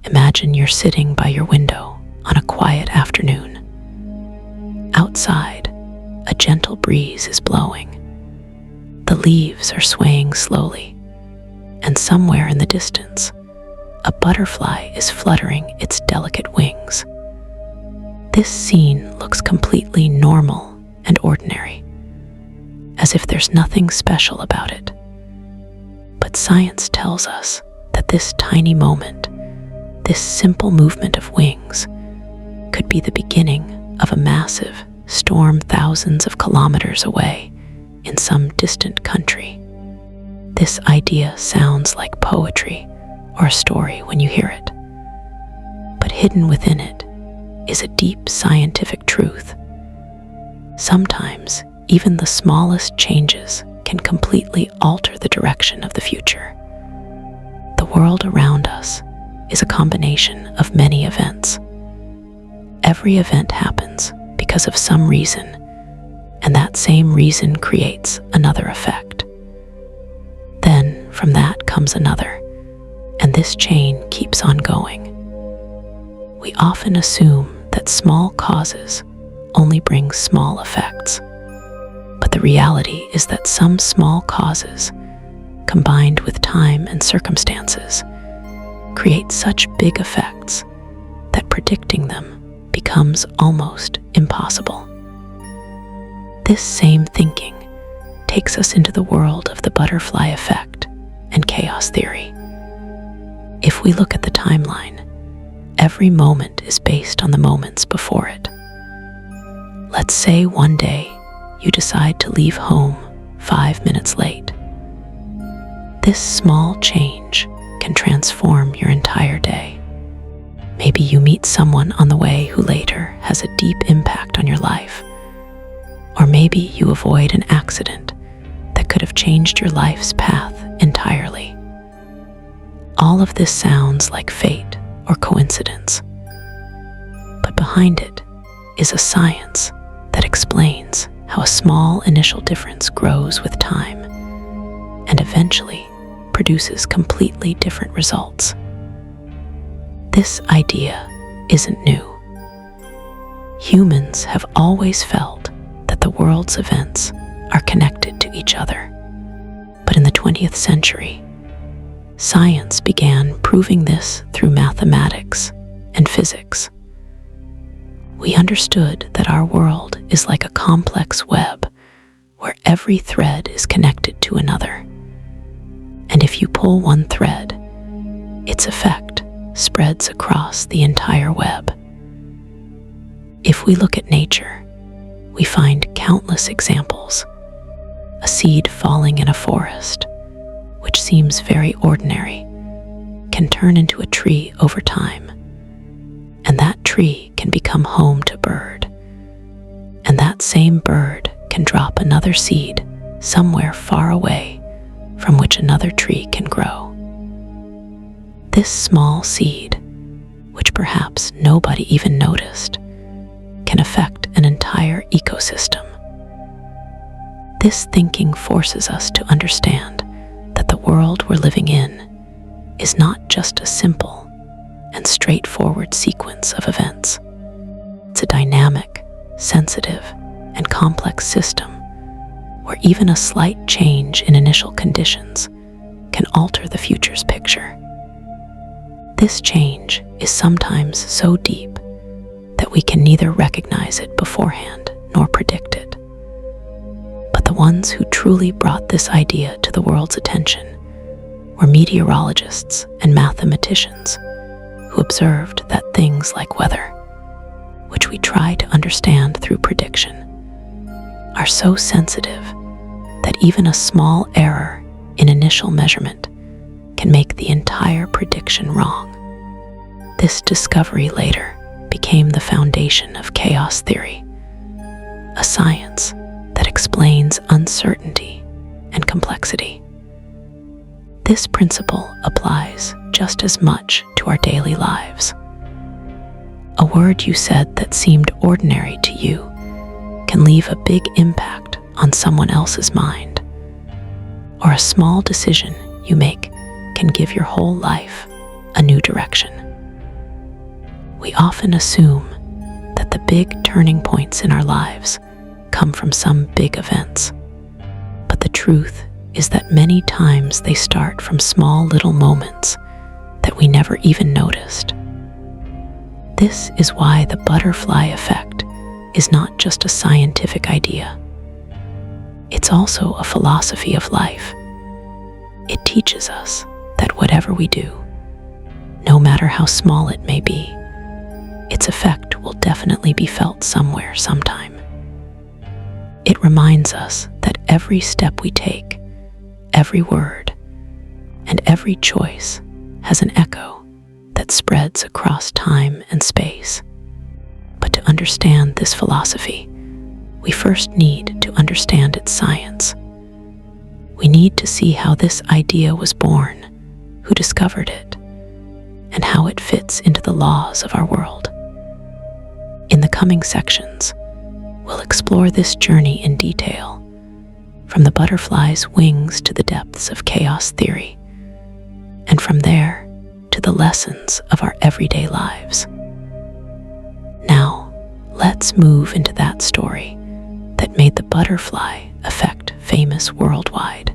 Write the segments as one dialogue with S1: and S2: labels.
S1: Imagine you're sitting by your window on a quiet afternoon. Outside, a gentle breeze is blowing. The leaves are swaying slowly, and somewhere in the distance, a butterfly is fluttering its delicate wings. This scene looks completely normal and ordinary, as if there's nothing special about it. But science tells us that this tiny moment, this simple movement of wings, could be the beginning of a massive storm thousands of kilometers away in some distant country. This idea sounds like poetry or a story when you hear it, but hidden within it is a deep scientific truth. Sometimes, even the smallest changes can completely alter the direction of the future. The world around us is a combination of many events. Every event happens because of some reason, and that same reason creates another effect. Then, from that comes another, and this chain keeps on going. We often assume that small causes only bring small effects, but the reality is that some small causes, combined with time and circumstances, create such big effects that predicting them becomes almost impossible. This same thinking takes us into the world of the butterfly effect and chaos theory. If we look at the timeline, every moment is based on the moments before it. Let's say one day you decide to leave home 5 minutes late. This small change can transform your entire day. Maybe you meet someone on the way who later has a deep impact on your life. Or maybe you avoid an accident that could have changed your life's path entirely. All of this sounds like fate or coincidence, but behind it is a science that explains how a small initial difference grows with time and eventually produces completely different results. This idea isn't new. Humans have always felt that the world's events are connected to each other. But in the 20th century, science began proving this through mathematics and physics. We understood that our world is like a complex web where every thread is connected to another. And if you pull one thread, its effect spreads across the entire web. If we look at nature, we find countless examples. A seed falling in a forest, which seems very ordinary, can turn into a tree over time. And that tree can become home to a bird. And that same bird can drop another seed somewhere far away from which another tree can grow. This small seed, which perhaps nobody even noticed, can affect an entire ecosystem. This thinking forces us to understand that the world we're living in is not just a simple and straightforward sequence of events. It's a dynamic, sensitive, and complex system where even a slight change in initial conditions can alter the future's picture. This change is sometimes so deep that we can neither recognize it beforehand nor predict it. But the ones who truly brought this idea to the world's attention were meteorologists and mathematicians who observed that things like weather, which we try to understand through prediction, are so sensitive that even a small error in initial measurement can make the entire prediction wrong. This discovery later became the foundation of chaos theory, a science that explains uncertainty and complexity. This principle applies just as much to our daily lives. A word you said that seemed ordinary to you can leave a big impact on someone else's mind, or a small decision you make can give your whole life a new direction. We often assume that the big turning points in our lives come from some big events. But the truth is that many times they start from small little moments that we never even noticed. This is why the butterfly effect is not just a scientific idea. It's also a philosophy of life. It teaches us that whatever we do, no matter how small it may be, its effect will definitely be felt somewhere, sometime. It reminds us that every step we take, every word, and every choice has an echo that spreads across time and space. But to understand this philosophy, we first need to understand its science. We need to see how this idea was born, who discovered it, and how it fits into the laws of our world. In the coming sections, we'll explore this journey in detail, from the butterfly's wings to the depths of chaos theory, and from there to the lessons of our everyday lives. Now, let's move into that story that made the butterfly effect famous worldwide.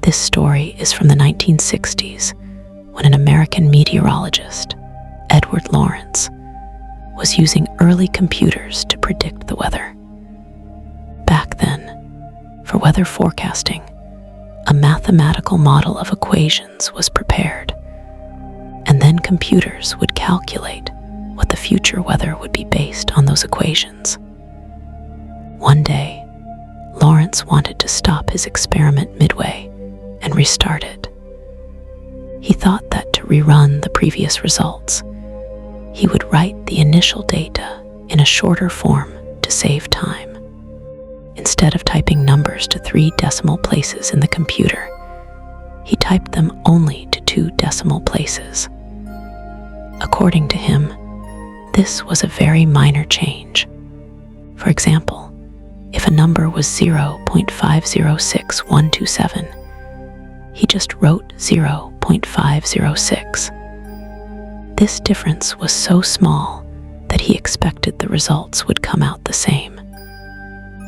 S1: This story is from the 1960s, when an American meteorologist, Edward Lawrence, was using early computers to predict the weather. Back then, for weather forecasting, a mathematical model of equations was prepared, and then computers would calculate what the future weather would be based on those equations. One day, Lawrence wanted to stop his experiment midway and restart it. He thought that to rerun the previous results, he would write the initial data in a shorter form to save time. Instead of typing numbers to 3 decimal places in the computer, he typed them only to 2 decimal places. According to him, this was a very minor change. For example, if a number was 0.506127, he just wrote 0.506. This difference was so small that he expected the results would come out the same.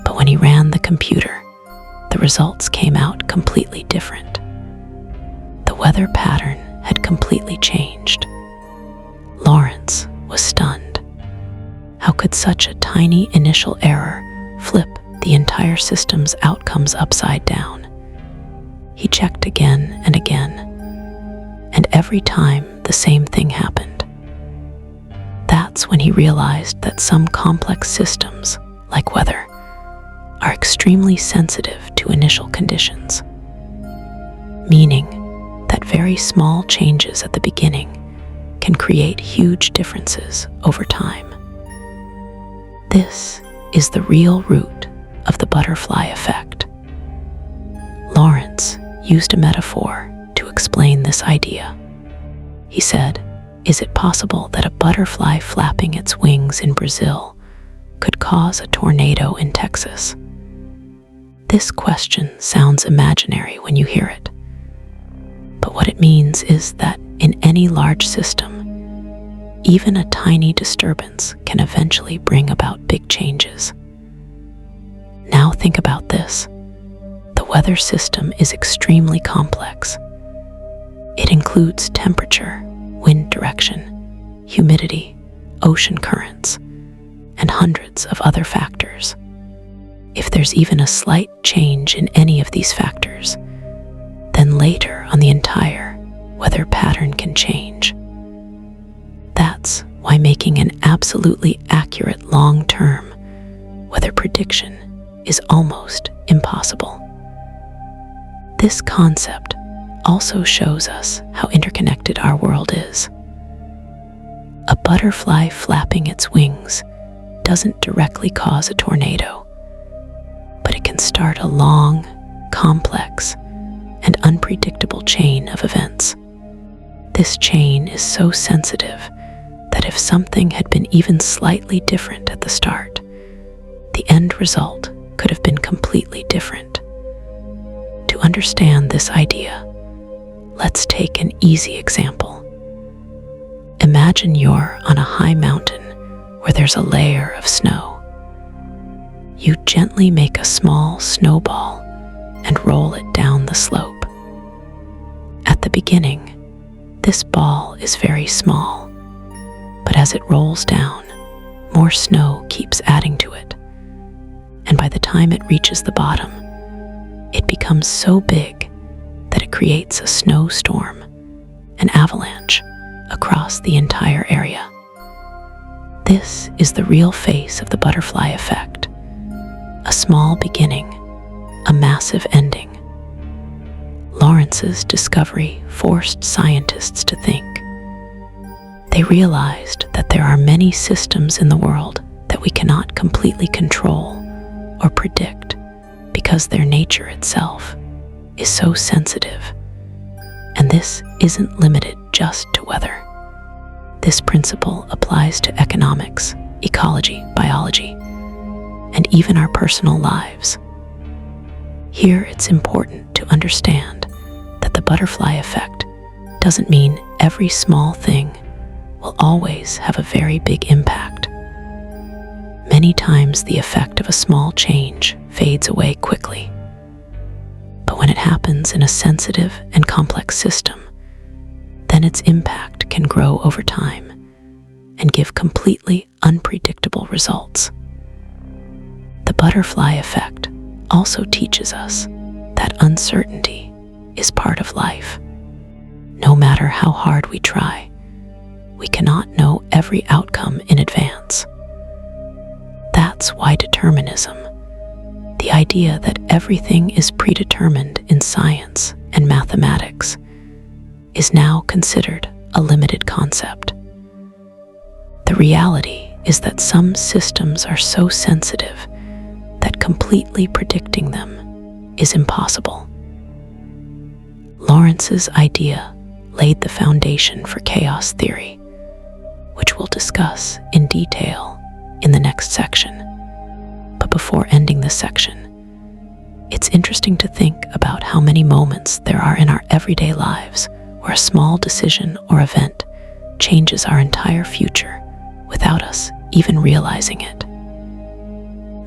S1: But when he ran the computer, the results came out completely different. The weather pattern had completely changed. Lawrence was stunned. How could such a tiny initial error flip the entire system's outcomes upside down? He checked again and again, and every time the same thing happened. That's when he realized that some complex systems, like weather, are extremely sensitive to initial conditions, meaning that very small changes at the beginning can create huge differences over time. This is the real root of the butterfly effect. Lawrence used a metaphor to explain this idea. He said, "Is it possible that a butterfly flapping its wings in Brazil could cause a tornado in Texas?" This question sounds imaginary when you hear it, but what it means is that in any large system, even a tiny disturbance can eventually bring about big changes. Now think about this. The weather system is extremely complex. It includes temperature, wind direction, humidity, ocean currents, and hundreds of other factors. If there's even a slight change in any of these factors, then later on the entire weather pattern can change. That's why making an absolutely accurate long-term weather prediction is almost impossible. This concept also shows us how interconnected our world is. A butterfly flapping its wings doesn't directly cause a tornado, but it can start a long, complex, and unpredictable chain of events. This chain is so sensitive that if something had been even slightly different at the start, the end result could have been completely different. To understand this idea, let's take an easy example. Imagine you're on a high mountain where there's a layer of snow. You gently make a small snowball and roll it down the slope. At the beginning, this ball is very small, but as it rolls down, more snow keeps adding to it. And by the time it reaches the bottom, it becomes so big that it creates a snowstorm, an avalanche, across the entire area. This is the real face of the butterfly effect. A small beginning, a massive ending. Lawrence's discovery forced scientists to think. They realized that there are many systems in the world that we cannot completely control or predict because their nature itself is so sensitive. And this isn't limited just to weather. This principle applies to economics, ecology, biology, and even our personal lives. Here it's important to understand that the butterfly effect doesn't mean every small thing will always have a very big impact. Many times the effect of a small change fades away quickly. But when it happens in a sensitive and complex system, then its impact can grow over time and give completely unpredictable results. The butterfly effect also teaches us that uncertainty is part of life. No matter how hard we try, we cannot know every outcome in advance. That's why determinism, the idea that everything is predetermined in science and mathematics, is now considered a limited concept. The reality is that some systems are so sensitive that completely predicting them is impossible. Lawrence's idea laid the foundation for chaos theory, which we'll discuss in detail in the next section. But before ending this section, it's interesting to think about how many moments there are in our everyday lives where a small decision or event changes our entire future without us even realizing it.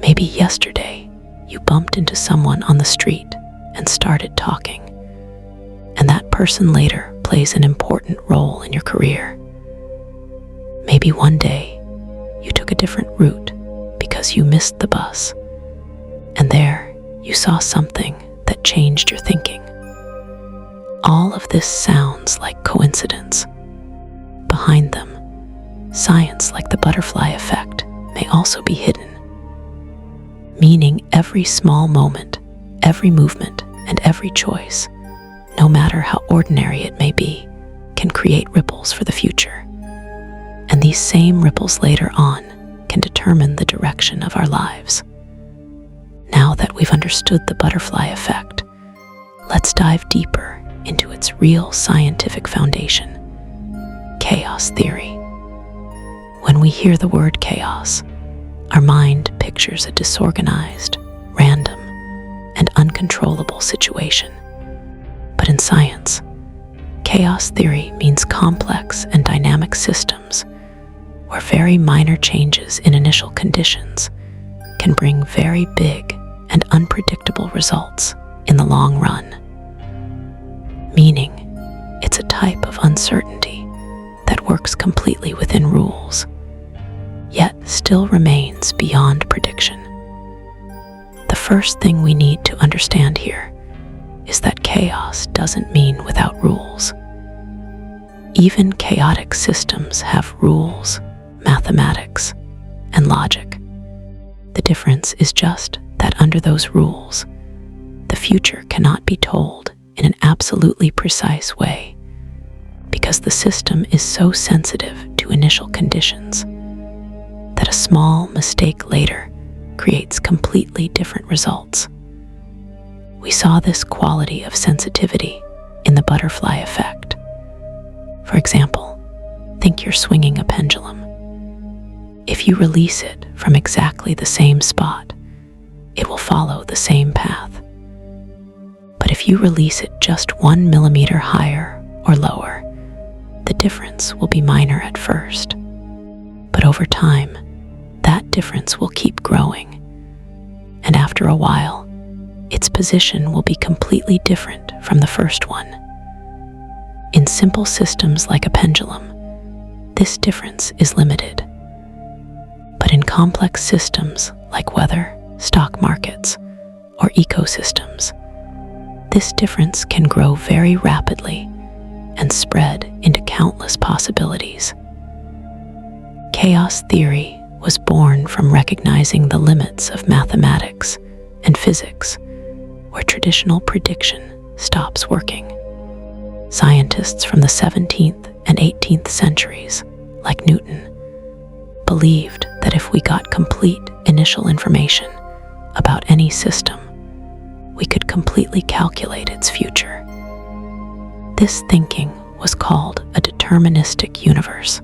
S1: Maybe yesterday you bumped into someone on the street and started talking, and that person later plays an important role in your career. Maybe one day you took a different route because you missed the bus, and there you saw something that changed your thinking. All of this sounds like coincidence. Behind them, science like the butterfly effect may also be hidden, meaning every small moment, every movement, and every choice, no matter how ordinary it may be, can create ripples for the future. And these same ripples later on can determine the direction of our lives. Now that we've understood the butterfly effect, let's dive deeper into its real scientific foundation, chaos theory. When we hear the word chaos, our mind pictures a disorganized, random, and uncontrollable situation. But in science, chaos theory means complex and dynamic systems where very minor changes in initial conditions can bring very big and unpredictable results in the long run. Meaning, it's a type of uncertainty that works completely within rules, yet still remains beyond prediction. The first thing we need to understand here is that chaos doesn't mean without rules. Even chaotic systems have rules, mathematics, and logic. The difference is just that under those rules, the future cannot be told in an absolutely precise way because the system is so sensitive to initial conditions that a small mistake later creates completely different results. We saw this quality of sensitivity in the butterfly effect. For example, think you're swinging a pendulum. If you release it from exactly the same spot, it will follow the same path. But if you release it just 1 millimeter higher or lower, the The difference will be minor at first, but over time, that difference will keep growing, and after a while, its position will be completely different from the first one. In simple systems like a pendulum, this difference is limited. But in complex systems like weather, stock markets, or ecosystems, this difference can grow very rapidly and spread into countless possibilities. Chaos theory was born from recognizing the limits of mathematics and physics, where traditional prediction stops working. Scientists from the 17th and 18th centuries, like Newton, believed that if we got complete initial information about any system, we could completely calculate its future. This thinking was called a deterministic universe.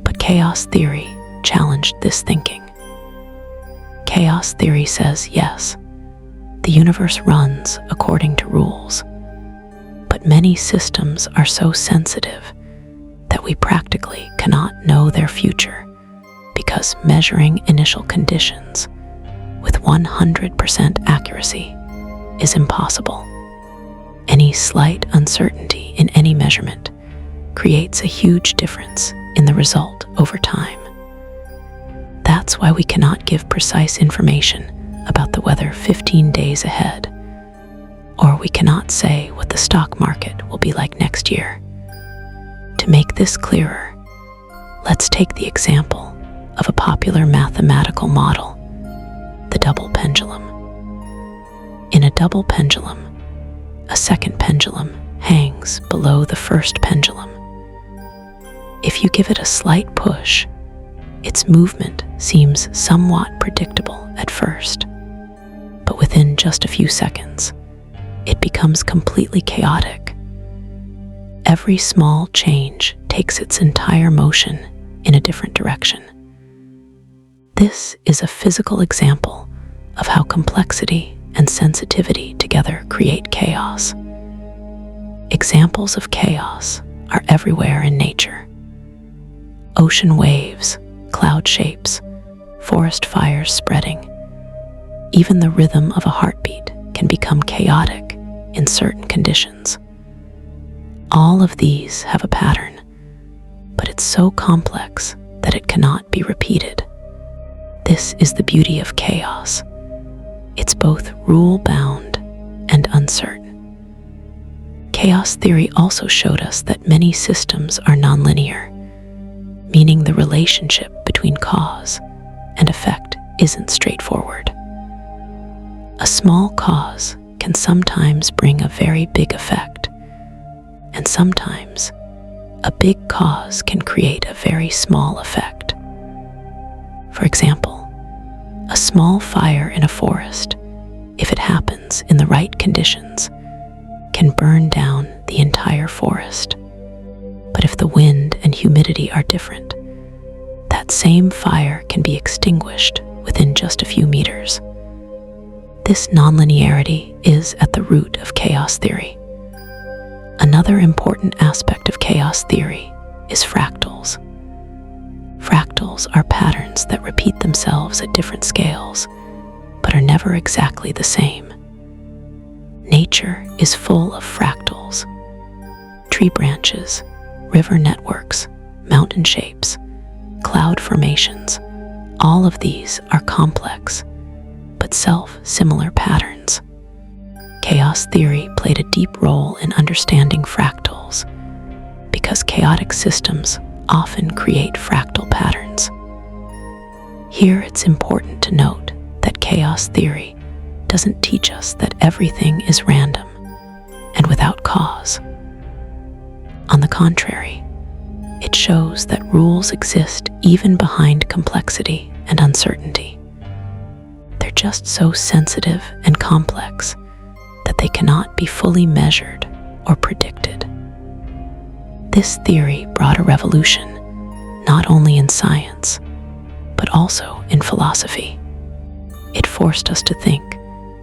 S1: But chaos theory challenged this thinking. Chaos theory says, yes, the universe runs according to rules, but many systems are so sensitive that we practically cannot know their future because measuring initial conditions with 100% accuracy is impossible. Any slight uncertainty in any measurement creates a huge difference in the result over time. That's why we cannot give precise information about the weather 15 days ahead, or we cannot say what the stock market will be like next year. To make this clearer, let's take the example of a popular mathematical model, the double pendulum. In a double pendulum, a second pendulum hangs below the first pendulum. If you give it a slight push, its movement seems somewhat predictable at first, but within just a few seconds, it becomes completely chaotic. Every small change takes its entire motion in a different direction. This is a physical example of how complexity and sensitivity together create chaos. Examples of chaos are everywhere in nature. Ocean waves, cloud shapes, forest fires spreading. Even the rhythm of a heartbeat can become chaotic in certain conditions. All of these have a pattern, but it's so complex that it cannot be repeated. This is the beauty of chaos. It's both rule-bound and uncertain. Chaos theory also showed us that many systems are nonlinear, meaning the relationship between cause and effect isn't straightforward. A small cause can sometimes bring a very big effect, and sometimes a big cause can create a very small effect. For example, a small fire in a forest, if it happens in the right conditions, can burn down the entire forest. But if the wind and humidity are different, that same fire can be extinguished within just a few meters. This nonlinearity is at the root of chaos theory. Another important aspect of chaos theory is fractals. Fractals are patterns that repeat themselves at different scales, but are never exactly the same. Nature is full of fractals. Tree branches, river networks, mountain shapes, cloud formations, all of these are complex, but self-similar patterns. Chaos theory played a deep role in understanding fractals because chaotic systems often create fractal patterns. Here it's important to note that chaos theory doesn't teach us that everything is random and without cause. On the contrary, it shows that rules exist even behind complexity and uncertainty. They're just so sensitive and complex that they cannot be fully measured or predicted. This theory brought a revolution, not only in science, but also in philosophy. It forced us to think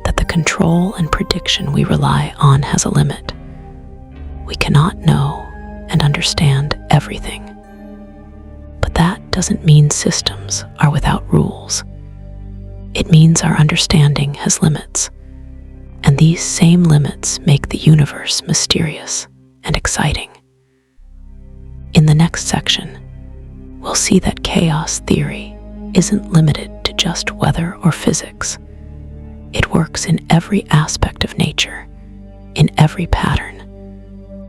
S1: that the control and prediction we rely on has a limit. We cannot know and understand everything. But that doesn't mean systems are without rules. It means our understanding has limits, and these same limits make the universe mysterious and exciting. In the next section, we'll see that chaos theory isn't limited to just weather or physics. It works in every aspect of nature, in every pattern,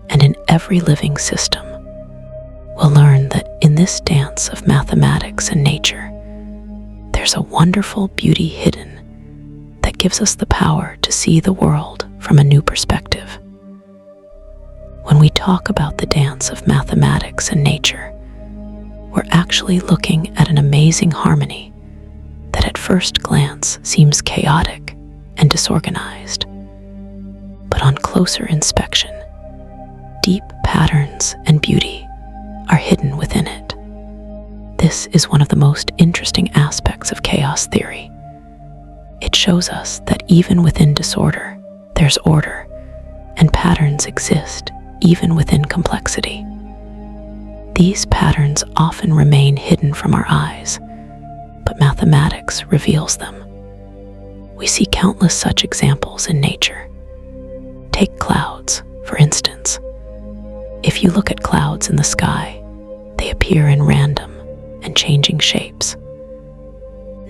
S1: and in every living system. We'll learn that in this dance of mathematics and nature, there's a wonderful beauty hidden that gives us the power to see the world from a new perspective. When we talk about the dance of mathematics and nature, we're actually looking at an amazing harmony that at first glance seems chaotic and disorganized. But on closer inspection, deep patterns and beauty are hidden within it. This is one of the most interesting aspects of chaos theory. It shows us that even within disorder, there's order, and patterns exist even within complexity. These patterns often remain hidden from our eyes, but mathematics reveals them. We see countless such examples in nature. Take clouds, for instance. If you look at clouds in the sky, they appear in random and changing shapes.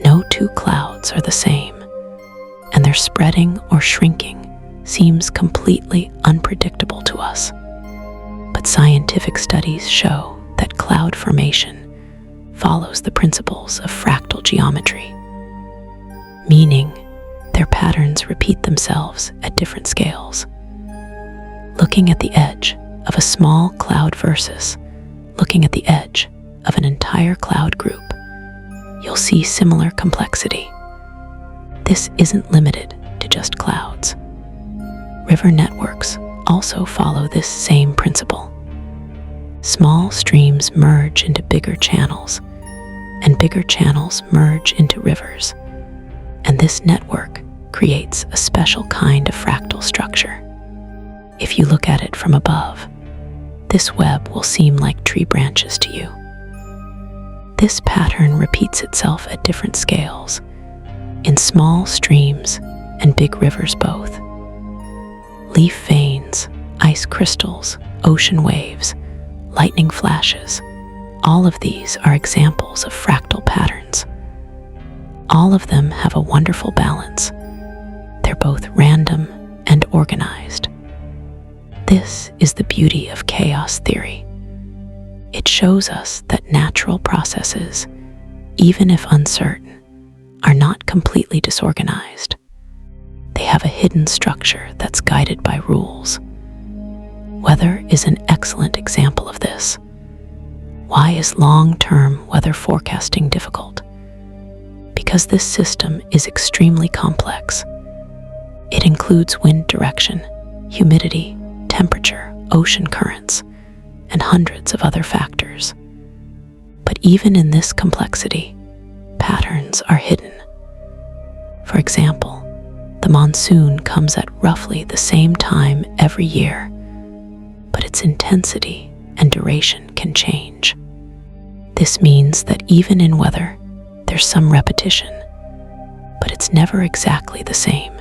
S1: No two clouds are the same, and their spreading or shrinking seems completely unpredictable to us. But scientific studies show that cloud formation follows the principles of fractal geometry, meaning their patterns repeat themselves at different scales. Looking at the edge of a small cloud versus looking at the edge of an entire cloud group, you'll see similar complexity. This isn't limited to just clouds. River networks also follow this same principle. Small streams merge into bigger channels, and bigger channels merge into rivers, and this network creates a special kind of fractal structure. If you look at it from above, this web will seem like tree branches to you. This pattern repeats itself at different scales, in small streams and big rivers both. Leaf veins, ice crystals, ocean waves, lightning flashes, all of these are examples of fractal patterns. All of them have a wonderful balance. They're both random and organized. This is the beauty of chaos theory. It shows us that natural processes, even if uncertain, are not completely disorganized. They have a hidden structure that's guided by rules. Weather is an excellent example of this. Why is long-term weather forecasting difficult? Because this system is extremely complex. It includes wind direction, humidity, temperature, ocean currents, and hundreds of other factors. But even in this complexity, patterns are hidden. For example, the monsoon comes at roughly the same time every year, but its intensity and duration can change. This means that even in weather, there's some repetition, but it's never exactly the same.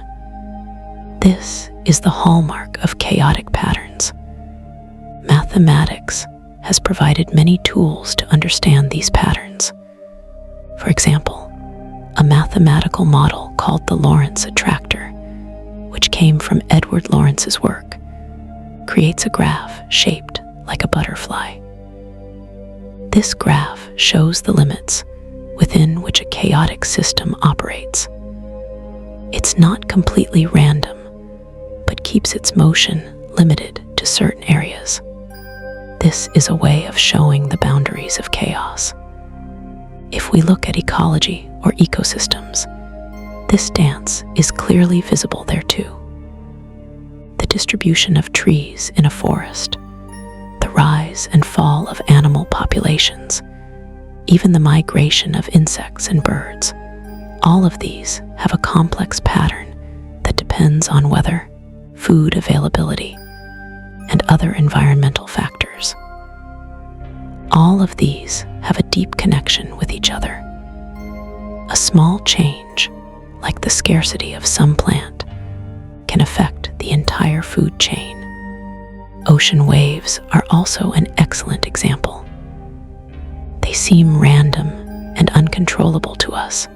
S1: This is the hallmark of chaotic patterns. Mathematics has provided many tools to understand these patterns. For example, a mathematical model called the Lorentz attractor, which came from Edward Lorenz's work, creates a graph shaped like a butterfly. This graph shows the limits within which a chaotic system operates. It's not completely random, but keeps its motion limited to certain areas. This is a way of showing the boundaries of chaos. If we look at ecology or ecosystems, this dance is clearly visible there too. The distribution of trees in a forest, the rise and fall of animal populations, even the migration of insects and birds, all of these have a complex pattern that depends on weather, food availability, and other environmental factors. All of these have a deep connection with each other. A small change, like the scarcity of some plant, can affect the entire food chain. Ocean waves are also an excellent example. They seem random and uncontrollable to us,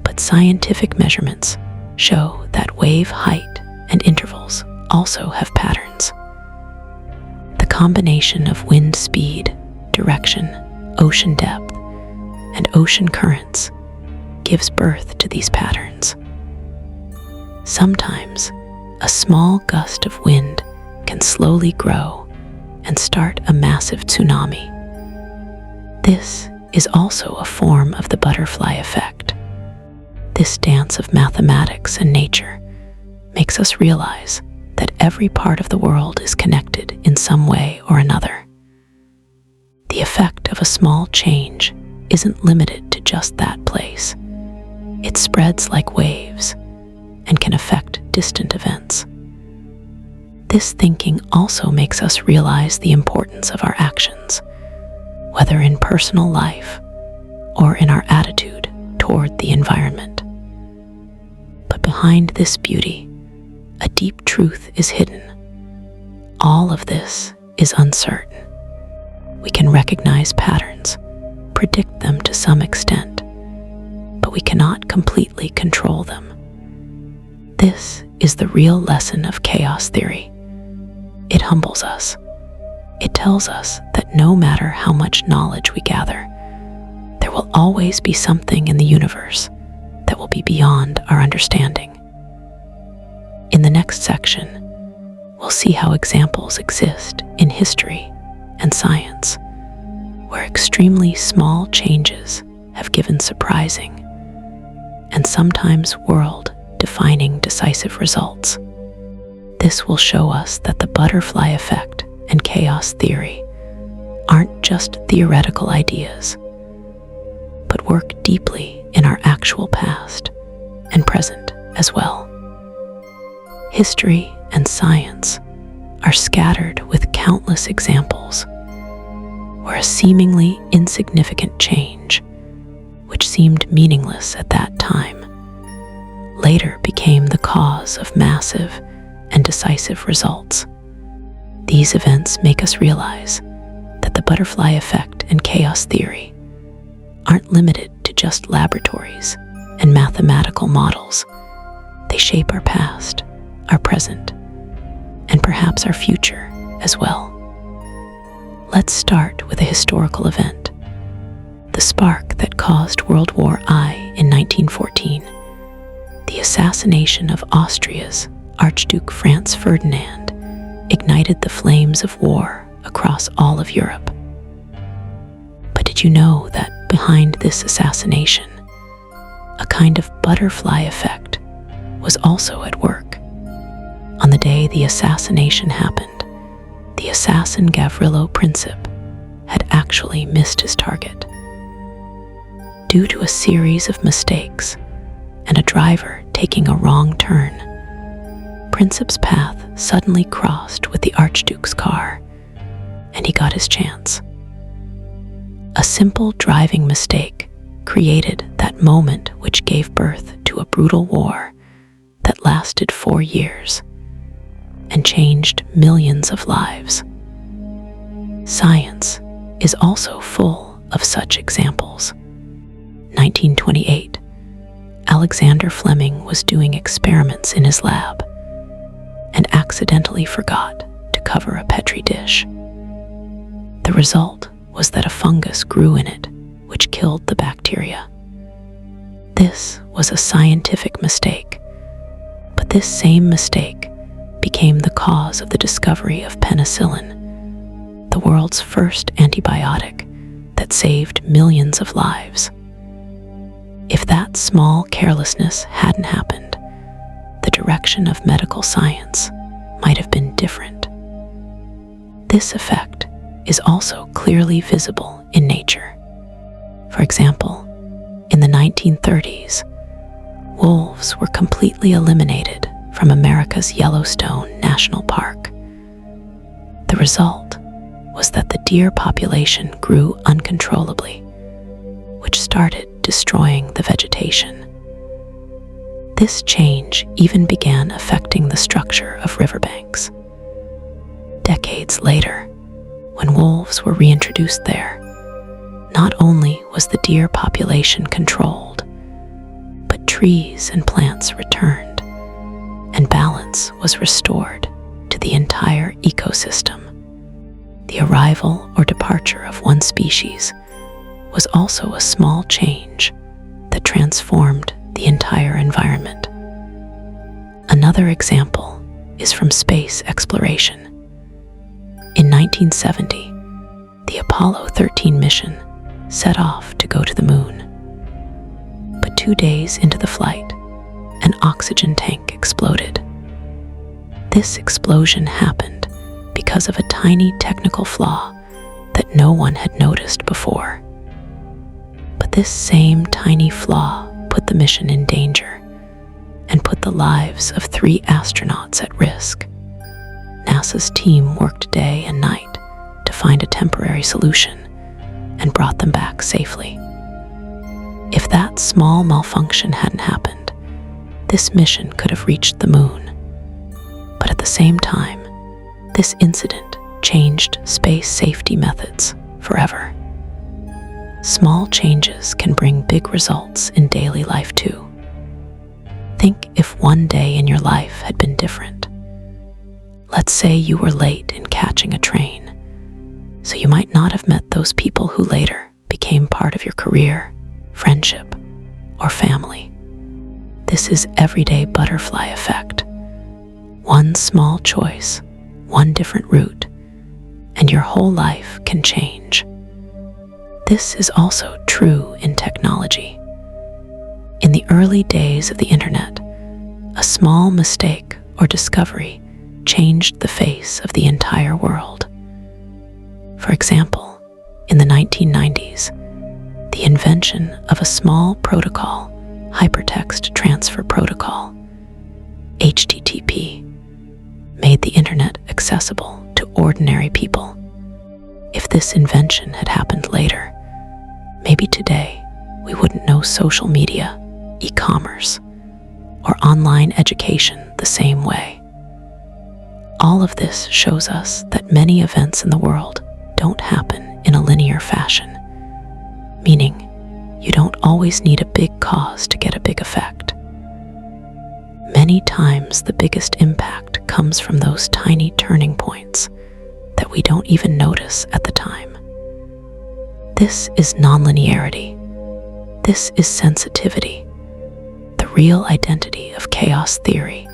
S1: but scientific measurements show that wave height and intervals also have patterns. The combination of wind speed, direction, ocean depth, and ocean currents gives birth to these patterns. Sometimes, a small gust of wind can slowly grow and start a massive tsunami. This is also a form of the butterfly effect. This dance of mathematics and nature makes us realize that every part of the world is connected in some way or another. The effect of a small change isn't limited to just that place. It spreads like waves and can affect distant events. This thinking also makes us realize the importance of our actions, whether in personal life or in our attitude toward the environment. But behind this beauty, a deep truth is hidden. All of this is uncertain. We can recognize patterns, predict them to some extent, but we cannot completely control them. This is the real lesson of chaos theory. It humbles us. It tells us that no matter how much knowledge we gather, there will always be something in the universe that will be beyond our understanding. In the next section, we'll see how examples exist in history and science, where extremely small changes have given surprising and sometimes world-defining decisive results. This will show us that the butterfly effect and chaos theory aren't just theoretical ideas, but work deeply in our actual past and present as well. History and science are scattered with countless examples where a seemingly insignificant change, which seemed meaningless at that time, later became the cause of massive and decisive results. These events make us realize that the butterfly effect and chaos theory aren't limited to just laboratories and mathematical models. They shape our past, our present, and perhaps our future as well. Let's start with a historical event, the spark that caused World War I in 1914. The assassination of Austria's Archduke Franz Ferdinand ignited the flames of war across all of Europe. But did you know that behind this assassination, a kind of butterfly effect was also at work? On the day the assassination happened, the assassin Gavrilo Princip had actually missed his target. Due to a series of mistakes and a driver taking a wrong turn, Princip's path suddenly crossed with the Archduke's car, and he got his chance. A simple driving mistake created that moment which gave birth to a brutal war that lasted 4 years and changed millions of lives. Science is also full of such examples. 1928, Alexander Fleming was doing experiments in his lab and accidentally forgot to cover a petri dish. The result was that a fungus grew in it, which killed the bacteria. This was a scientific mistake, but this same mistake became the cause of the discovery of penicillin, the world's first antibiotic that saved millions of lives. If that small carelessness hadn't happened, the direction of medical science might have been different. This effect is also clearly visible in nature. For example, in the 1930s, wolves were completely eliminated from America's Yellowstone National Park. The result was that the deer population grew uncontrollably, which started destroying the vegetation. This change even began affecting the structure of riverbanks. Decades later, when wolves were reintroduced there, not only was the deer population controlled, but trees and plants returned, and balance was restored to the entire ecosystem. The arrival or departure of one species was also a small change that transformed the entire environment. Another example is from space exploration. In 1970, the Apollo 13 mission set off to go to the moon. But 2 days into the flight, an oxygen tank exploded. This explosion happened because of a tiny technical flaw that no one had noticed before. But this same tiny flaw put the mission in danger and put the lives of 3 astronauts at risk. NASA's team worked day and night to find a temporary solution and brought them back safely. If that small malfunction hadn't happened, this mission could have reached the moon. But at the same time, this incident changed space safety methods forever. Small changes can bring big results in daily life too. Think if one day in your life had been different. Let's say you were late in catching a train, so you might not have met those people who later became part of your career, friendship, or family. This is everyday butterfly effect. One small choice, one different route, and your whole life can change. This is also true in technology. In the early days of the internet, a small mistake or discovery changed the face of the entire world. For example, in the 1990s, the invention of a small protocol, hypertext transfer protocol, HTTP, made the internet accessible to ordinary people. If this invention had happened later, maybe today we wouldn't know social media, e-commerce, or online education the same way. All of this shows us that many events in the world don't happen in a linear fashion, meaning you don't always need a big cause to get a big effect. Many times the biggest impact comes from those tiny turning points that we don't even notice at the time. This is nonlinearity. This is sensitivity, the real identity of chaos theory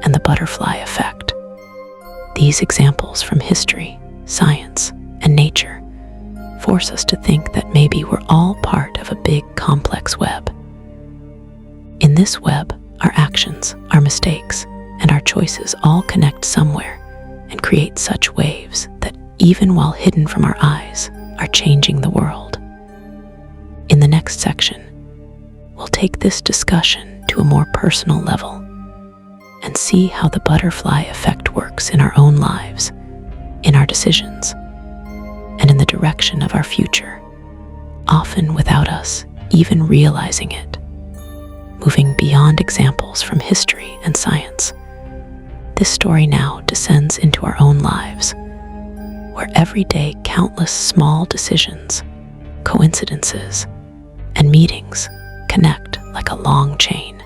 S1: and the butterfly effect. These examples from history, science, and nature force us to think that maybe we're all part of a big, complex web. In this web, our actions, our mistakes, and our choices all connect somewhere and create such waves that, even while hidden from our eyes, are changing the world. In the next section, we'll take this discussion to a more personal level and see how the butterfly effect works in our own lives, in our decisions, and in the direction of our future, often without us even realizing it. Moving beyond examples from history and science, this story now descends into our own lives, where every day countless small decisions, coincidences, and meetings connect like a long chain.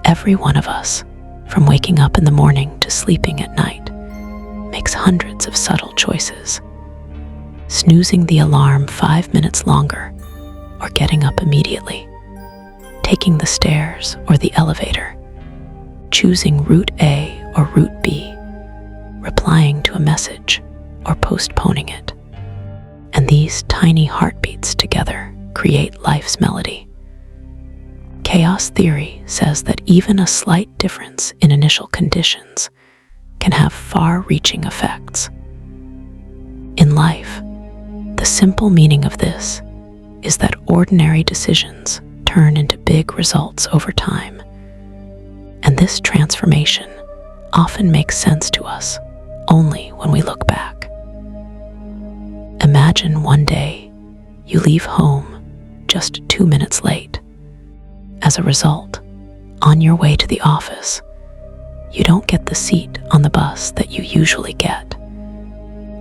S1: Every one of us, from waking up in the morning to sleeping at night, makes hundreds of subtle choices. Snoozing the alarm 5 minutes longer, or getting up immediately, taking the stairs or the elevator, choosing route A or route B, replying to a message or postponing it. And these tiny heartbeats together create life's melody. Chaos theory says that even a slight difference in initial conditions can have far-reaching effects. In life, the simple meaning of this is that ordinary decisions turn into big results over time. And this transformation often makes sense to us only when we look back. Imagine one day you leave home just 2 minutes late. As a result, on your way to the office, you don't get the seat on the bus that you usually get,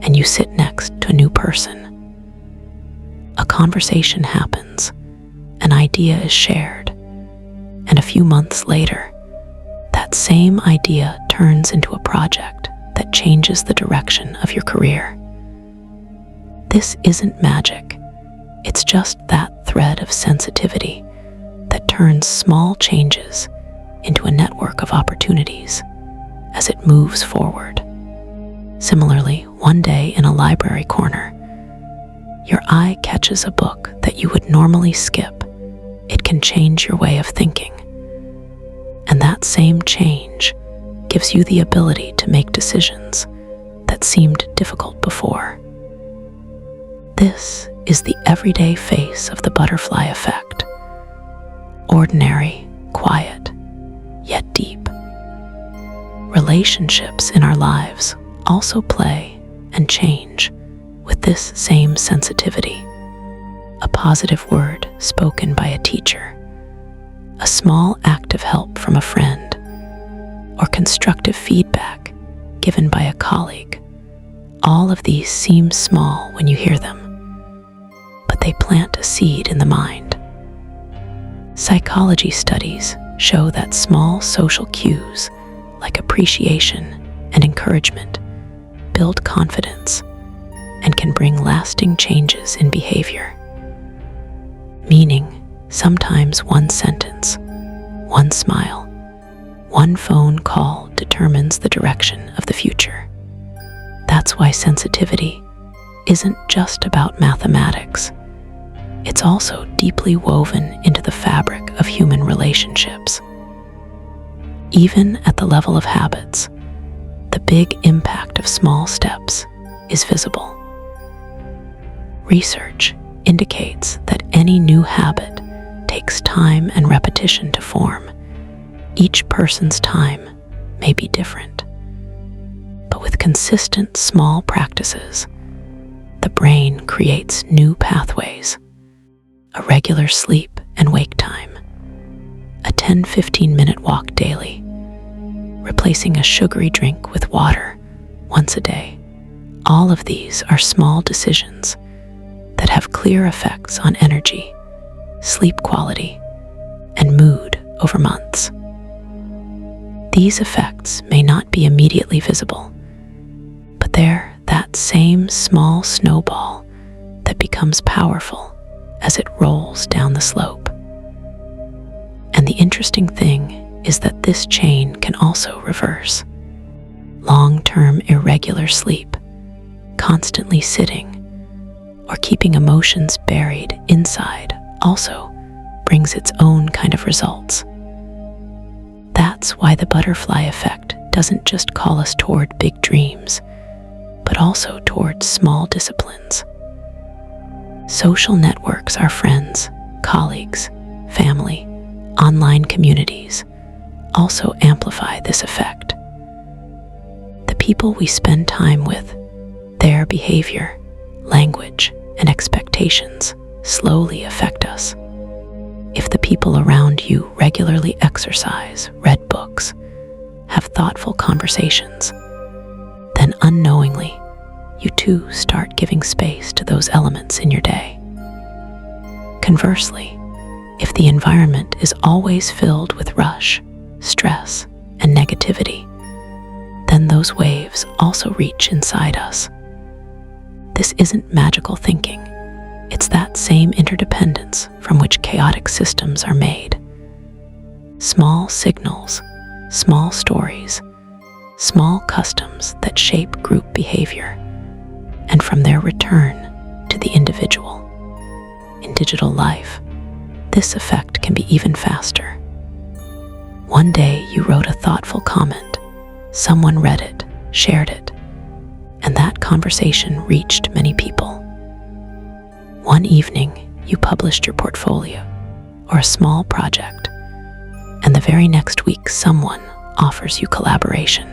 S1: and you sit next to a new person. A conversation happens, an idea is shared, and a few months later, that same idea turns into a project that changes the direction of your career. This isn't magic, it's just that thread of sensitivity that turns small changes into a network of opportunities as it moves forward. Similarly, one day in a library corner, your eye catches a book that you would normally skip. It can change your way of thinking. And that same change gives you the ability to make decisions that seemed difficult before. This is the everyday face of the butterfly effect. Ordinary, quiet, yet deep. Relationships in our lives also play and change with this same sensitivity. A positive word spoken by a teacher, a small act of help from a friend, or constructive feedback given by a colleague. All of these seem small when you hear them, but they plant a seed in the mind. Psychology studies show that small social cues like appreciation and encouragement build confidence and can bring lasting changes in behavior. Meaning, sometimes one sentence, one smile, one phone call determines the direction of the future. That's why sensitivity isn't just about mathematics. It's also deeply woven into the fabric of human relationships. Even at the level of habits, the big impact of small steps is visible. Research indicates that any new habit takes time and repetition to form. Each person's time may be different, but with consistent small practices, the brain creates new pathways. A regular sleep and wake time, a 10-15-minute walk daily, replacing a sugary drink with water once a day. All of these are small decisions that have clear effects on energy, sleep quality, and mood over months. These effects may not be immediately visible, but they're that same small snowball that becomes powerful as it rolls down the slope. And the interesting thing is that this chain can also reverse. Long-term irregular sleep, constantly sitting, or keeping emotions buried inside also brings its own kind of results. That's why the butterfly effect doesn't just call us toward big dreams, but also toward small disciplines. Social networks, our friends, colleagues, family, online communities also amplify this effect. The people we spend time with, their behavior, language, and expectations slowly affect us. If the people around you regularly exercise, read books, have thoughtful conversations, then unknowingly, you too start giving space to those elements in your day. Conversely, if the environment is always filled with rush, stress, and negativity, then those waves also reach inside us. This isn't magical thinking. It's that same interdependence from which chaotic systems are made. Small signals, small stories, small customs that shape group behavior, and from their return to the individual. In digital life, this effect can be even faster. One day you wrote a thoughtful comment, someone read it, shared it, and that conversation reached many people. One evening, you published your portfolio or a small project, and the very next week someone offers you collaboration.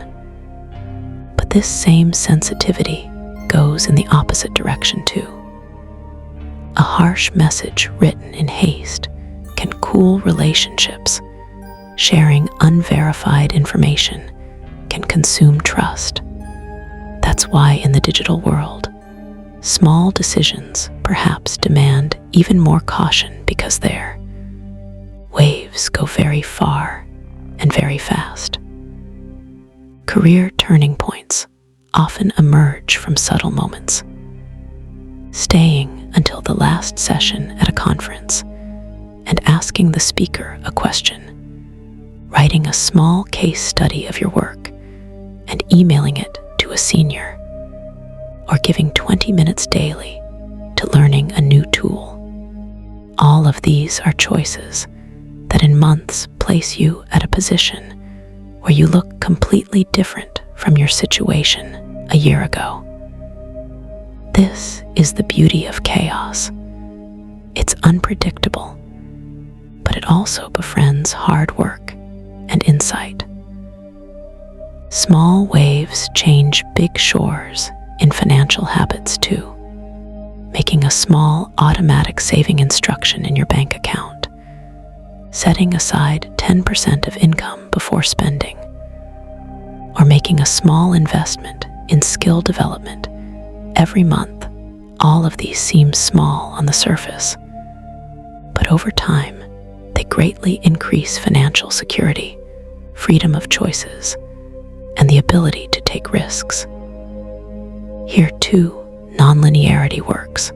S1: But this same sensitivity goes in the opposite direction too. A harsh message written in haste can cool relationships. Sharing unverified information can consume trust. That's why in the digital world, small decisions perhaps demand even more caution because their waves go very far and very fast. Career turning points often emerge from subtle moments. Staying until the last session at a conference and asking the speaker a question, writing a small case study of your work and emailing it to a senior, or giving 20 minutes daily to learning a new tool. All of these are choices that in months place you at a position where you look completely different from your situation a year ago. This is the beauty of chaos. It's unpredictable, but it also befriends hard work and insight. Small waves change big shores in financial habits too, making a small automatic saving instruction in your bank account, setting aside 10% of income before spending, or making a small investment in skill development every month. All of these seem small on the surface, but over time, they greatly increase financial security, freedom of choices, and the ability to take risks. Here too, nonlinearity works.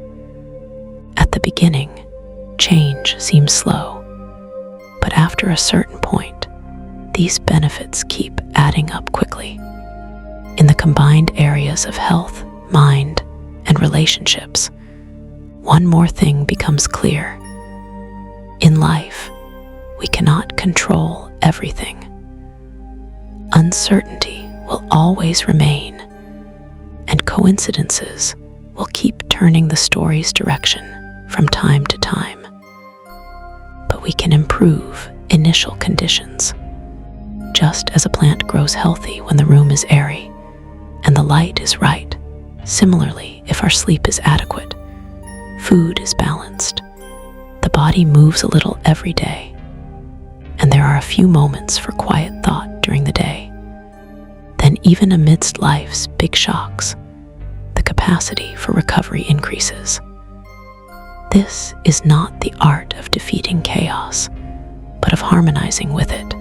S1: At the beginning, change seems slow, but after a certain point, these benefits keep adding up quickly. In the combined areas of health, mind, and relationships, one more thing becomes clear. In life, we cannot control everything. Uncertainty will always remain, and coincidences will keep turning the story's direction from time to time. But we can improve initial conditions. Just as a plant grows healthy when the room is airy and the light is right, similarly, if our sleep is adequate, food is balanced, the body moves a little every day, and there are a few moments for quiet thought during the day, then even amidst life's big shocks, the capacity for recovery increases. This is not the art of defeating chaos, but of harmonizing with it,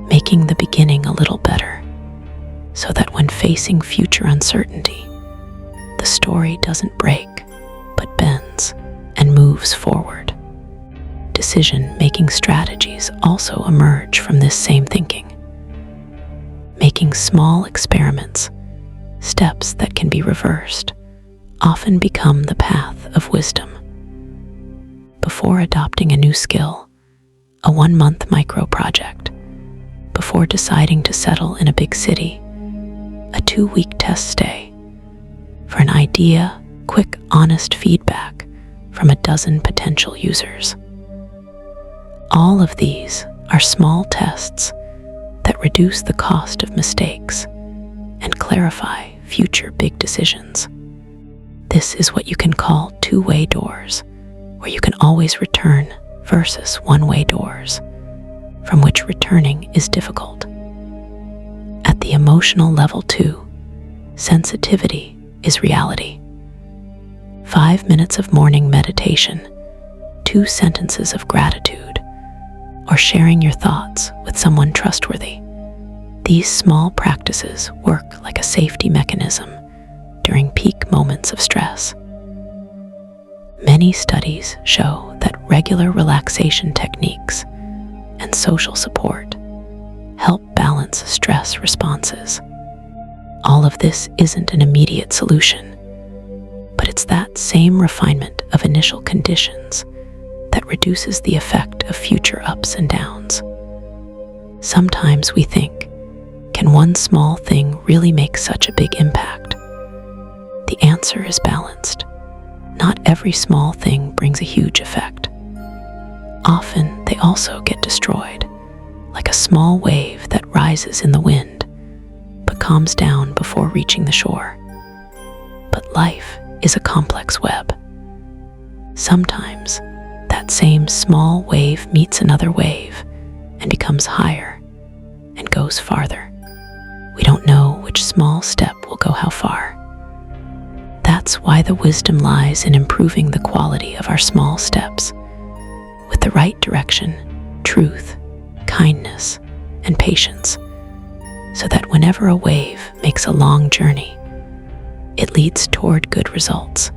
S1: making the beginning a little better, so that when facing future uncertainty, the story doesn't break, but bends and moves forward. Decision-making strategies also emerge from this same thinking. Making small experiments, steps that can be reversed, often become the path of wisdom. Before adopting a new skill, a 1-month micro-project, before deciding to settle in a big city, a 2-week test stay, for an idea, quick, honest feedback from a dozen potential users. All of these are small tests that reduce the cost of mistakes and clarify future big decisions. This is what you can call two-way doors, where you can always return versus one-way doors, from which returning is difficult. At the emotional level too, sensitivity is reality. 5 minutes of morning meditation, 2 sentences of gratitude, or sharing your thoughts with someone trustworthy. These small practices work like a safety mechanism during peak moments of stress. Many studies show that regular relaxation techniques and social support help balance stress responses. All of this isn't an immediate solution, but it's that same refinement of initial conditions that reduces the effect of future ups and downs. Sometimes we think, can one small thing really make such a big impact? The answer is balanced. Not every small thing brings a huge effect. Often they also get destroyed, like a small wave that rises in the wind, but calms down before reaching the shore. But life is a complex web. Sometimes that same small wave meets another wave and becomes higher and goes farther. We don't know which small step will go how far. That's why the wisdom lies in improving the quality of our small steps with the right direction, truth, kindness, and patience, so that whenever a wave makes a long journey, it leads toward good results.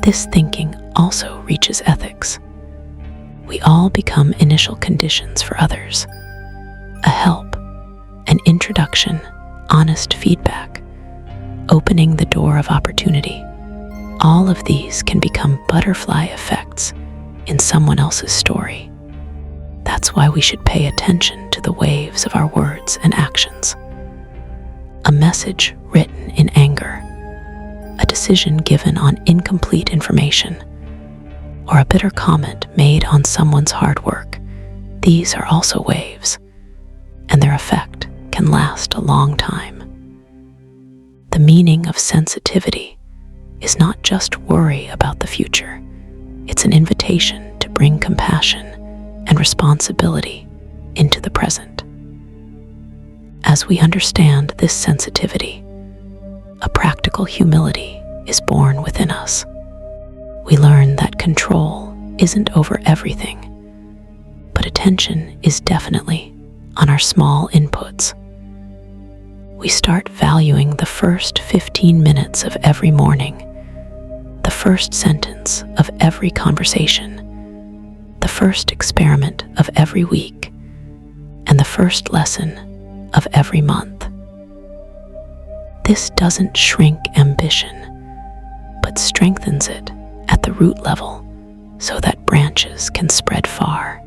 S1: This thinking also reaches ethics. We all become initial conditions for others. A help, an introduction, honest feedback, opening the door of opportunity. All of these can become butterfly effects in someone else's story. That's why we should pay attention to the waves of our words and actions. A message written in anger, a decision given on incomplete information, or a bitter comment made on someone's hard work. These are also waves, and their effect can last a long time. The meaning of sensitivity is not just worry about the future. It's an invitation to bring compassion and responsibility into the present. As we understand this sensitivity, a practical humility is born within us. We learn that control isn't over everything, but attention is definitely on our small inputs. We start valuing the first 15 minutes of every morning, the first sentence of every conversation, the first experiment of every week, and the first lesson of every month. This doesn't shrink ambition, but strengthens it at the root level so that branches can spread far.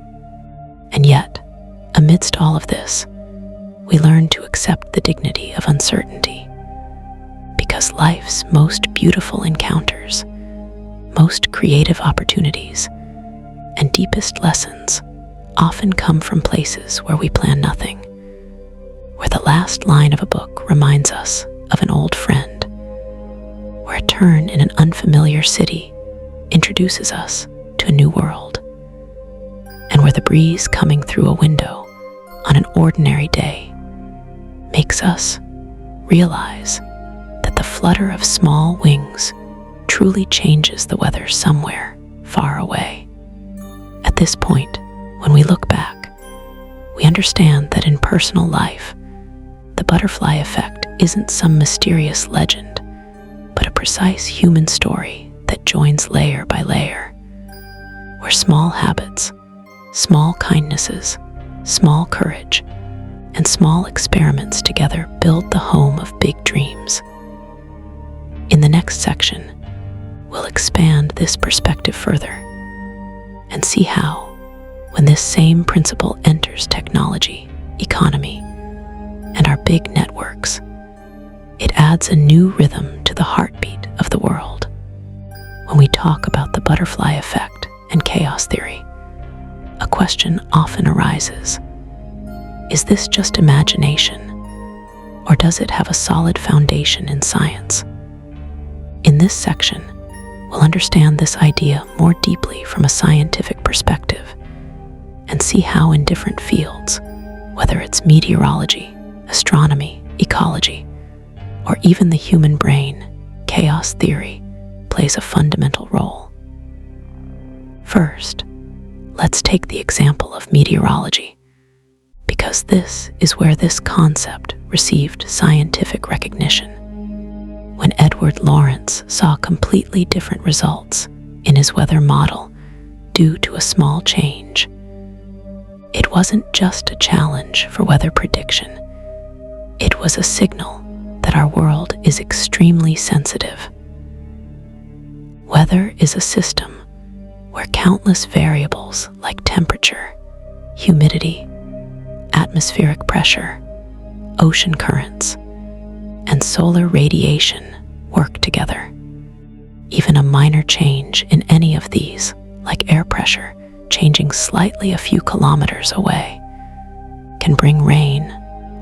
S1: And yet, amidst all of this, we learn to accept the dignity of uncertainty, because life's most beautiful encounters, most creative opportunities, and deepest lessons often come from places where we plan nothing, where the last line of a book reminds us of an old friend, where a turn in an unfamiliar city introduces us to a new world, and where the breeze coming through a window on an ordinary day makes us realize that the flutter of small wings truly changes the weather somewhere far away. At this point, when we look back, we understand that in personal life, the butterfly effect isn't some mysterious legend, but a precise human story that joins layer by layer, where small habits, small kindnesses, small courage, and small experiments together build the home of big dreams. In the next section, we'll expand this perspective further and see how, when this same principle enters technology, economy, and our big networks, it adds a new rhythm to the heartbeat of the world. When we talk about the butterfly effect and chaos theory, a question often arises. Is this just imagination, or does it have a solid foundation in science? In this section, we'll understand this idea more deeply from a scientific perspective and see how in different fields, whether it's meteorology, astronomy, ecology, or even the human brain, chaos theory plays a fundamental role. First, let's take the example of meteorology, because this is where this concept received scientific recognition. When Edward Lorenz saw completely different results in his weather model due to a small change, it wasn't just a challenge for weather prediction. It was a signal that our world is extremely sensitive. Weather is a system where countless variables like temperature, humidity, atmospheric pressure, ocean currents, and solar radiation work together. Even a minor change in any of these, like air pressure changing slightly a few kilometers away, can bring rain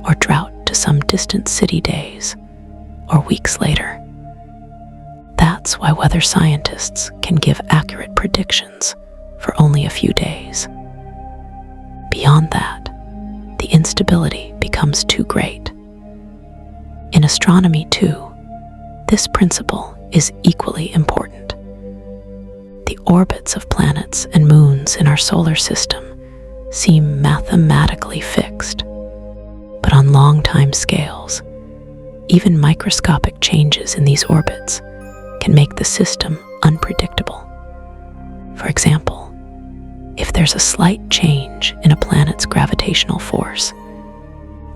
S1: or drought to some distant city days or weeks later. That's why weather scientists can give accurate predictions for only a few days. Beyond that, the instability becomes too great. In astronomy, too, this principle is equally important. The orbits of planets and moons in our solar system seem mathematically fixed, but on long time scales, even microscopic changes in these orbits can make the system unpredictable. For example, if there's a slight change in a planet's gravitational force,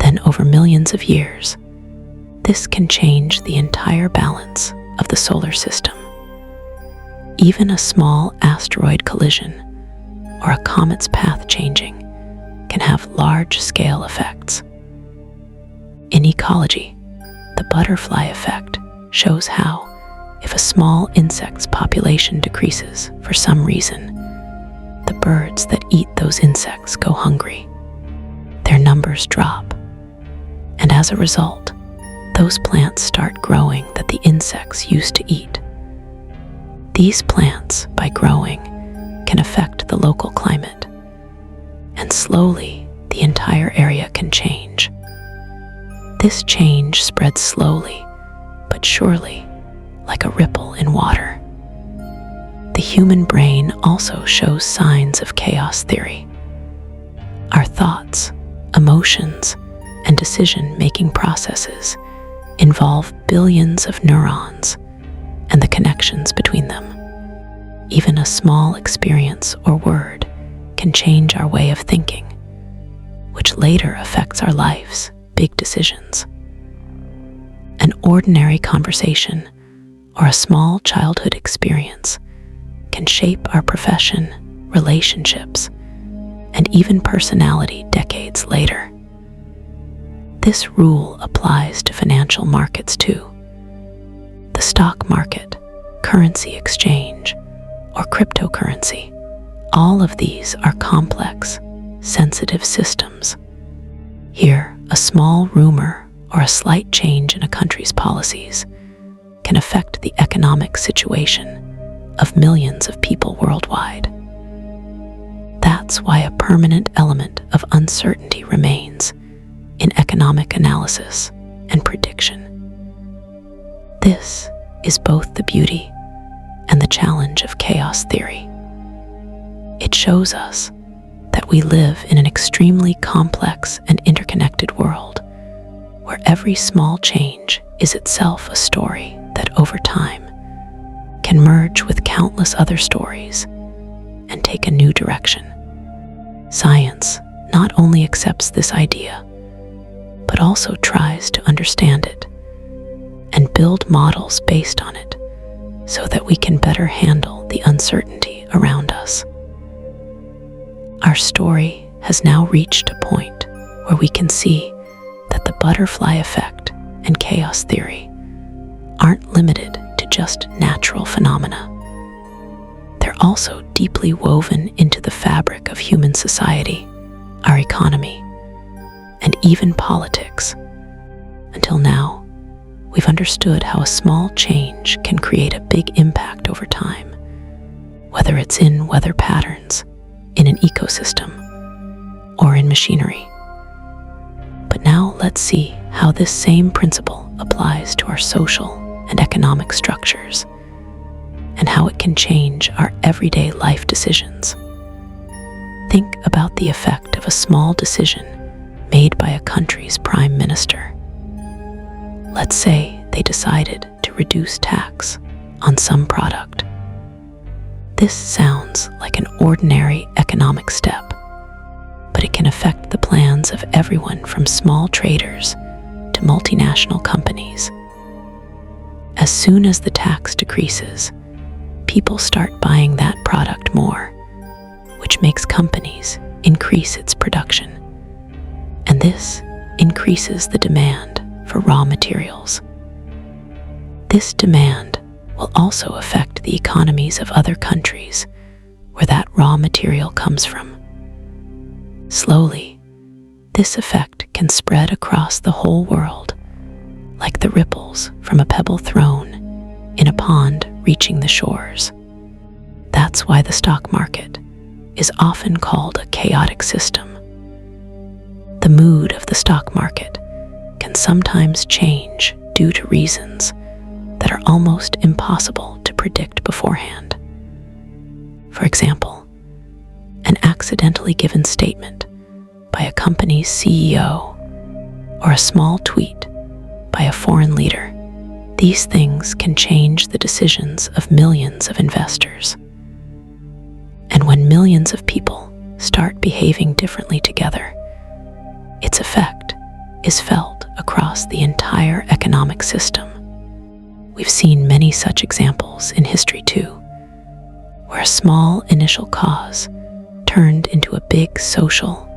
S1: then over millions of years, this can change the entire balance of the solar system. Even a small asteroid collision or a comet's path changing can have large-scale effects. In ecology, the butterfly effect shows how, if a small insect's population decreases for some reason, the birds that eat those insects go hungry. Their numbers drop, and as a result, those plants start growing that the insects used to eat. These plants, by growing, can affect the local climate, and slowly the entire area can change. This change spreads slowly, but surely, like a ripple in water. The human brain also shows signs of chaos theory. Our thoughts, emotions, and decision-making processes involve billions of neurons and the connections between them. Even a small experience or word can change our way of thinking, which later affects our life's big decisions. An ordinary conversation or a small childhood experience can shape our profession, relationships, and even personality decades later. This rule applies to financial markets too. The stock market, currency exchange, or cryptocurrency, all of these are complex, sensitive systems. Here, a small rumor or a slight change in a country's policies can affect the economic situation of millions of people worldwide. That's why a permanent element of uncertainty remains in economic analysis and prediction. This is both the beauty and the challenge of chaos theory. It shows us that we live in an extremely complex and interconnected world where every small change is itself a story that over time can merge with countless other stories and take a new direction. Science not only accepts this idea, but also tries to understand it and build models based on it so that we can better handle the uncertainty around us. Our story has now reached a point where we can see that the butterfly effect and chaos theory aren't limited to just natural phenomena. They're also deeply woven into the fabric of human society, our economy, and even politics. Until now, we've understood how a small change can create a big impact over time, whether it's in weather patterns, in an ecosystem, or in machinery. But now let's see how this same principle applies to our social and economic structures, and how it can change our everyday life decisions. Think about the effect of a small decision made by a country's prime minister. Let's say they decided to reduce tax on some product. This sounds like an ordinary economic step, but it can affect the plans of everyone from small traders to multinational companies. As soon as the tax decreases, people start buying that product more, which makes companies increase its production. And this increases the demand for raw materials. This demand will also affect the economies of other countries where that raw material comes from. Slowly, This effect can spread across the whole world, like the ripples from a pebble thrown in a pond reaching the shores. That's why the stock market is often called a chaotic system. The mood of the stock market can sometimes change due to reasons that are almost impossible to predict beforehand. For example, an accidentally given statement by a company's CEO or a small tweet by a foreign leader. These things can change the decisions of millions of investors. And when millions of people start behaving differently together, its effect is felt across the entire economic system. We've seen many such examples in history too, where a small initial cause turned into a big social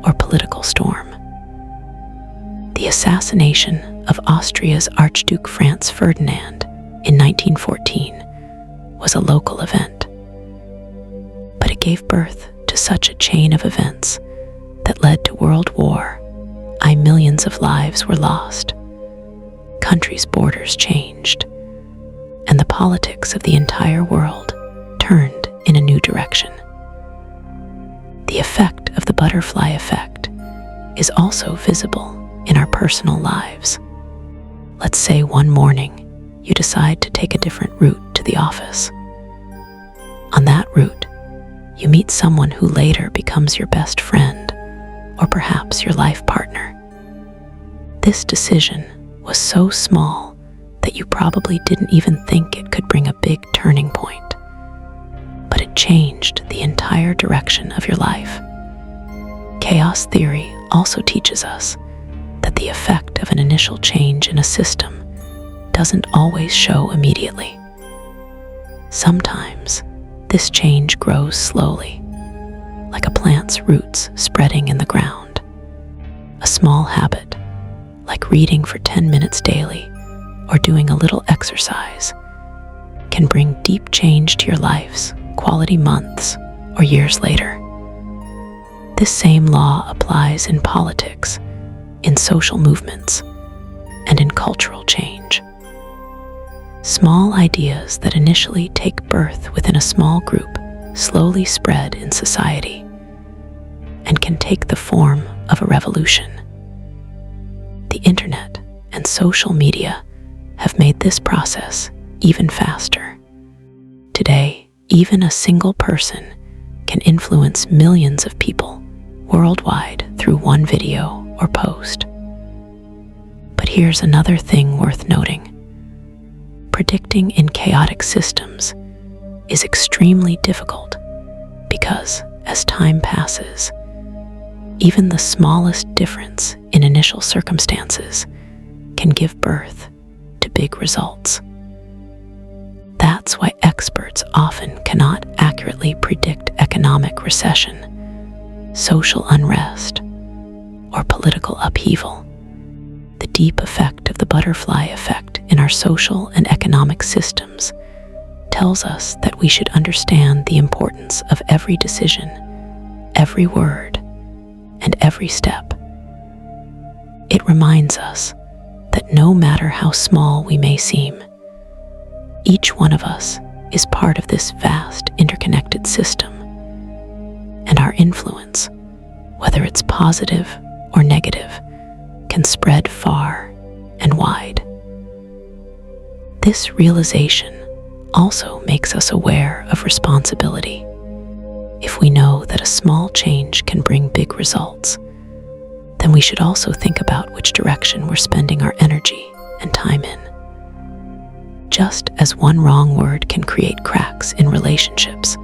S1: or political storm. The assassination of Austria's Archduke Franz Ferdinand in 1914 was a local event, but it gave birth to such a chain of events that led to World War I. Millions of lives were lost, countries' borders changed, and the politics of the entire world turned in a new direction. The effect of the butterfly effect is also visible in our personal lives. Let's say one morning you decide to take a different route to the office. On that route, you meet someone who later becomes your best friend or perhaps your life partner. This decision was so small that you probably didn't even think it could bring a big turning point, but it changed the entire direction of your life. Chaos theory also teaches us that the effect of an initial change in a system doesn't always show immediately. Sometimes this change grows slowly, like a plant's roots spreading in the ground. A small habit, like reading for 10 minutes daily or doing a little exercise, can bring deep change to your life's quality months or years later. This same law applies in politics, in social movements, and in cultural change. Small ideas that initially take birth within a small group slowly spread in society and can take the form of a revolution. The internet and social media have made this process even faster. Today, even a single person can influence millions of people worldwide through one video or post. But here's another thing worth noting. Predicting in chaotic systems is extremely difficult because, as time passes, even the smallest difference in initial circumstances can give birth to big results. That's why experts often cannot accurately predict economic recession, social unrest, or political upheaval. The deep effect of the butterfly effect in our social and economic systems tells us that we should understand the importance of every decision, every word, and every step. It reminds us that no matter how small we may seem, each one of us is part of this vast interconnected system, and our influence, whether it's positive or negative, can spread far and wide. This realization also makes us aware of responsibility. If we know that a small change can bring big results, then we should also think about which direction we're spending our energy and time in. Just as one wrong word can create cracks in relationships,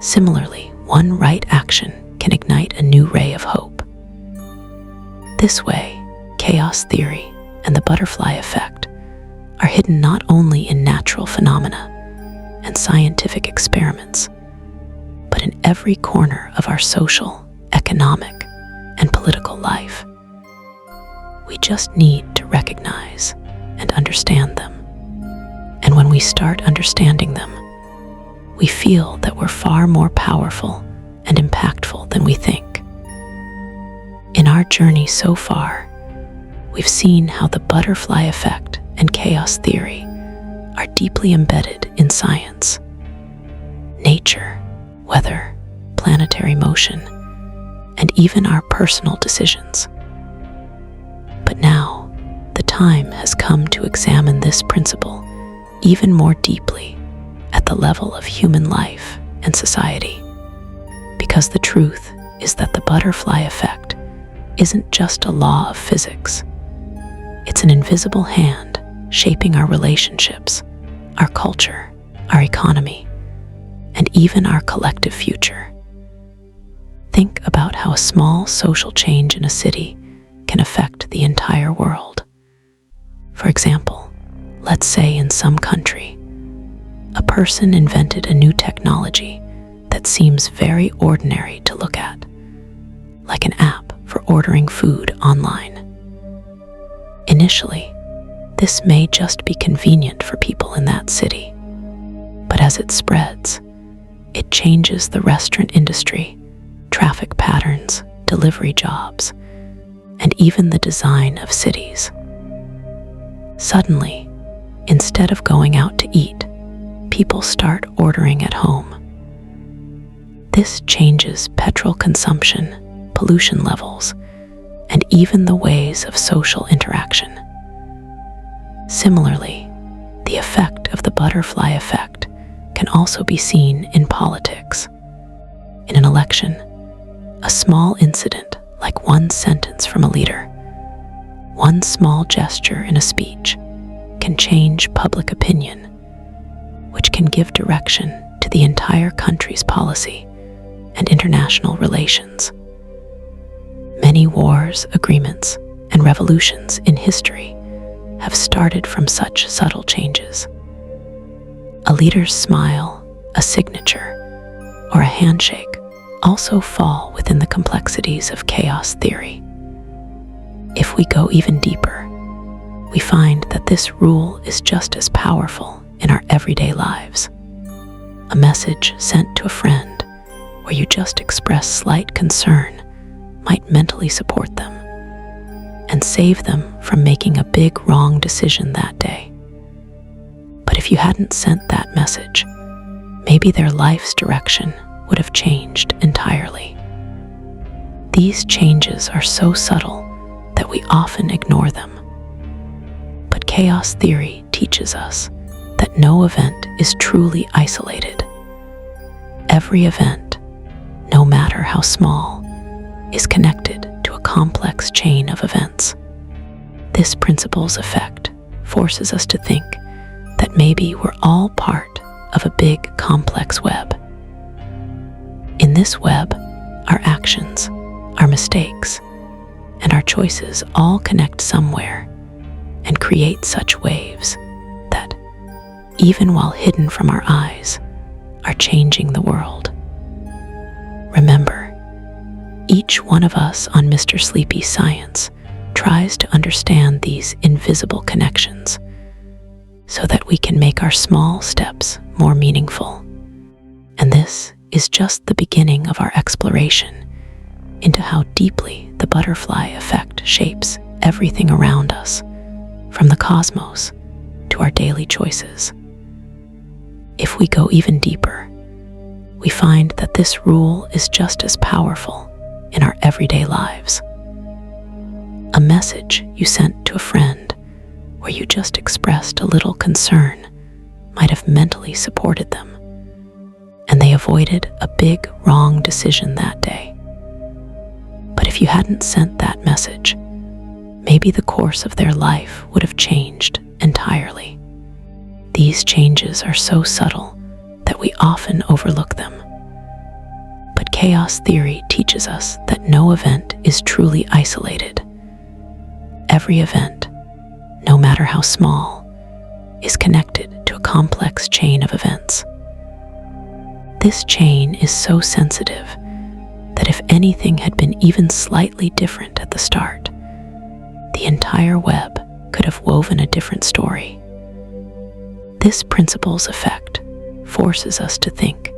S1: similarly, one right action can ignite a new ray of hope. This way, chaos theory and the butterfly effect are hidden not only in natural phenomena and scientific experiments, but in every corner of our social, economic, and political life. We just need to recognize and understand them. And when we start understanding them, we feel that we're far more powerful and impactful than we think. In our our journey so far, we've seen how the butterfly effect and chaos theory are deeply embedded in science, nature, weather, planetary motion, and even our personal decisions. But now, the time has come to examine this principle even more deeply at the level of human life and society. Because the truth is that the butterfly effect isn't just a law of physics. It's an invisible hand shaping our relationships, our culture, our economy, and even our collective future. Think about how a small social change in a city can affect the entire world. For example, let's say in some country, a person invented a new technology that seems very ordinary to look at, like an app for ordering food online. Initially, this may just be convenient for people in that city, but as it spreads, it changes the restaurant industry, traffic patterns, delivery jobs, and even the design of cities. Suddenly, instead of going out to eat, people start ordering at home. This changes petrol consumption, pollution levels, and even the ways of social interaction. Similarly, the effect of the butterfly effect can also be seen in politics. In an election, a small incident like one sentence from a leader, one small gesture in a speech, can change public opinion, which can give direction to the entire country's policy and international relations. Many wars, agreements, and revolutions in history have started from such subtle changes. A leader's smile, a signature, or a handshake also fall within the complexities of chaos theory. If we go even deeper, we find that this rule is just as powerful in our everyday lives. A message sent to a friend where you just express slight concern might mentally support them and save them from making a big wrong decision that day. But if you hadn't sent that message, maybe their life's direction would have changed entirely. These changes are so subtle that we often ignore them. But chaos theory teaches us that no event is truly isolated. Every event, no matter how small, is connected to a complex chain of events. This principle's effect forces us to think that maybe we're all part of a big, complex web. In this web, our actions, our mistakes, and our choices all connect somewhere and create such waves that, even while hidden from our eyes, are changing the world. Remember, each one of us on Mr. Sleepy Science tries to understand these invisible connections so that we can make our small steps more meaningful. And this is just the beginning of our exploration into how deeply the butterfly effect shapes everything around us, from the cosmos to our daily choices. If we go even deeper, we find that this rule is just as powerful in our everyday lives. A message you sent to a friend where you just expressed a little concern might have mentally supported them, and they avoided a big wrong decision that day. But if you hadn't sent that message, maybe the course of their life would have changed entirely. These changes are so subtle that we often overlook them. But chaos theory teaches us that no event is truly isolated. Every event, no matter how small, is connected to a complex chain of events. This chain is so sensitive that if anything had been even slightly different at the start, the entire web could have woven a different story. This principle's effect forces us to think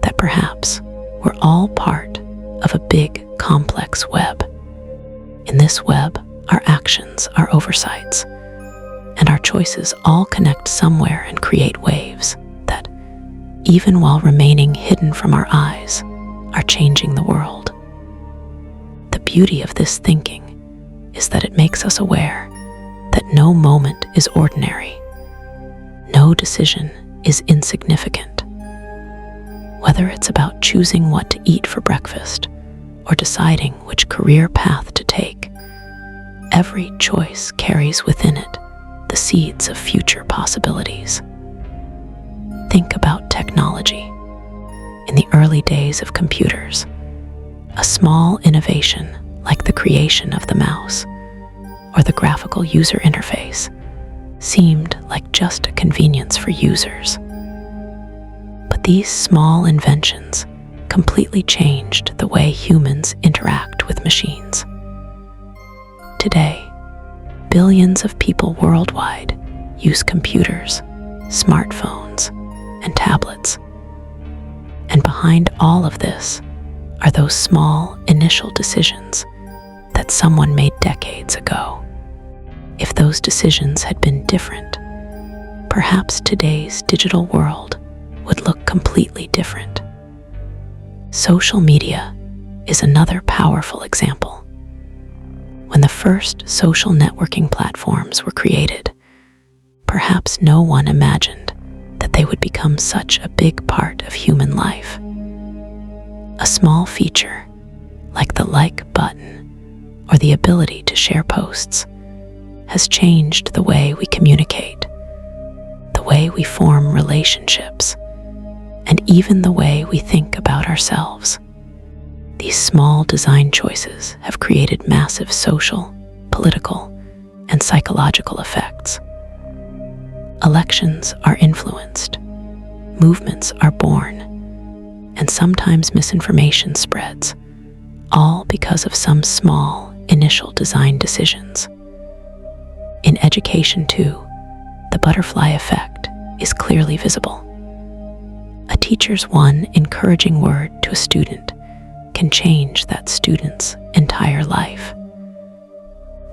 S1: that perhaps we're all part of a big, complex web. In this web, our actions are oversights, and our choices all connect somewhere and create waves that, even while remaining hidden from our eyes, are changing the world. The beauty of this thinking is that it makes us aware that no moment is ordinary, no decision is insignificant. Whether it's about choosing what to eat for breakfast or deciding which career path to take, every choice carries within it the seeds of future possibilities. Think about technology. In the early days of computers, a small innovation like the creation of the mouse or the graphical user interface seemed like just a convenience for users. But these small inventions completely changed the way humans interact with machines. Today, billions of people worldwide use computers, smartphones, and tablets. And behind all of this are those small initial decisions that someone made decades ago. If those decisions had been different, perhaps today's digital world would look completely different. Social media is another powerful example. When the first social networking platforms were created, perhaps no one imagined that they would become such a big part of human life. A small feature, like the like button or the ability to share posts, has changed the way we communicate, the way we form relationships, and even the way we think about ourselves. These small design choices have created massive social, political, and psychological effects. Elections are influenced, movements are born, and sometimes misinformation spreads, all because of some small initial design decisions. In education, too, the butterfly effect is clearly visible. A teacher's one encouraging word to a student can change that student's entire life.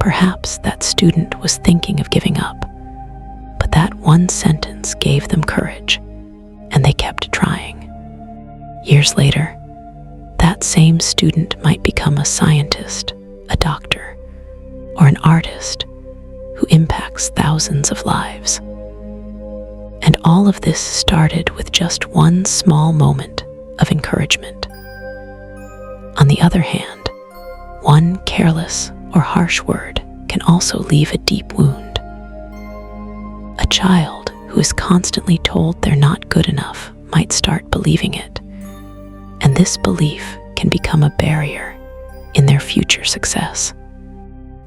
S1: Perhaps that student was thinking of giving up, but that one sentence gave them courage, and they kept trying. Years later, that same student might become a scientist, a doctor, or an artist who impacts thousands of lives. And all of this started with just one small moment of encouragement. On the other hand, one careless or harsh word can also leave a deep wound. A child who is constantly told they're not good enough might start believing it, and this belief can become a barrier in their future success.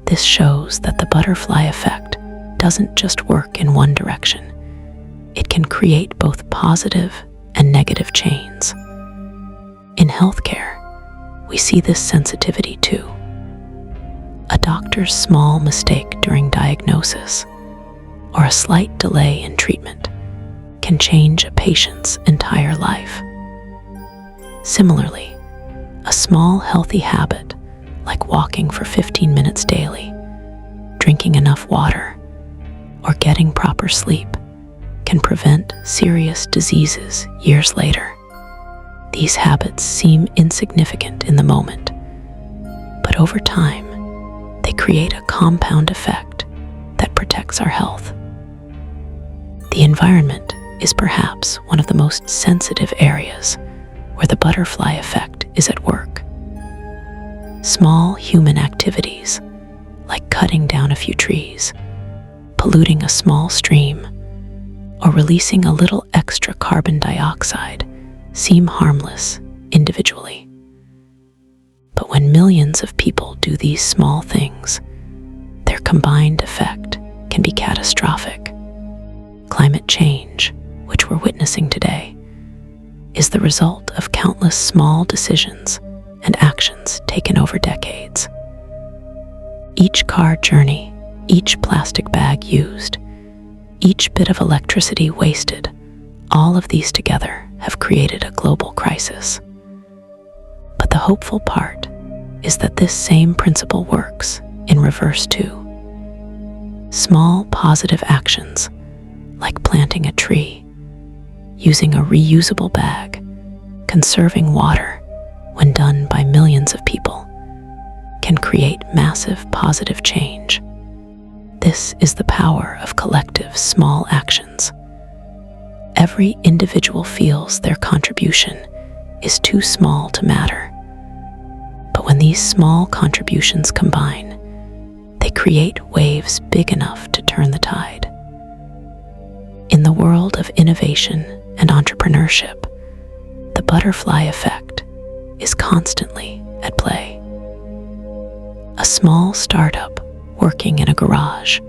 S1: This shows that the butterfly effect doesn't just work in one direction. It can create both positive and negative chains. In healthcare, we see this sensitivity too. A doctor's small mistake during diagnosis or a slight delay in treatment can change a patient's entire life. Similarly, a small healthy habit like walking for 15 minutes daily, drinking enough water, or getting proper sleep can prevent serious diseases years later. These habits seem insignificant in the moment, but over time, they create a compound effect that protects our health. The environment is perhaps one of the most sensitive areas where the butterfly effect is at work. Small human activities, like cutting down a few trees, polluting a small stream, or releasing a little extra carbon dioxide, seem harmless individually. But when millions of people do these small things, their combined effect can be catastrophic. Climate change, which we're witnessing today, is the result of countless small decisions and actions taken over decades. Each car journey, each plastic bag used, each bit of electricity wasted, all of these together have created a global crisis. But the hopeful part is that this same principle works in reverse too. Small positive actions, like planting a tree, using a reusable bag, conserving water when done by millions of people, can create massive positive change. This is the power of collective small actions. Every individual feels their contribution is too small to matter. But when these small contributions combine, they create waves big enough to turn the tide. In the world of innovation and entrepreneurship, the butterfly effect is constantly at play. A small startup working in a garage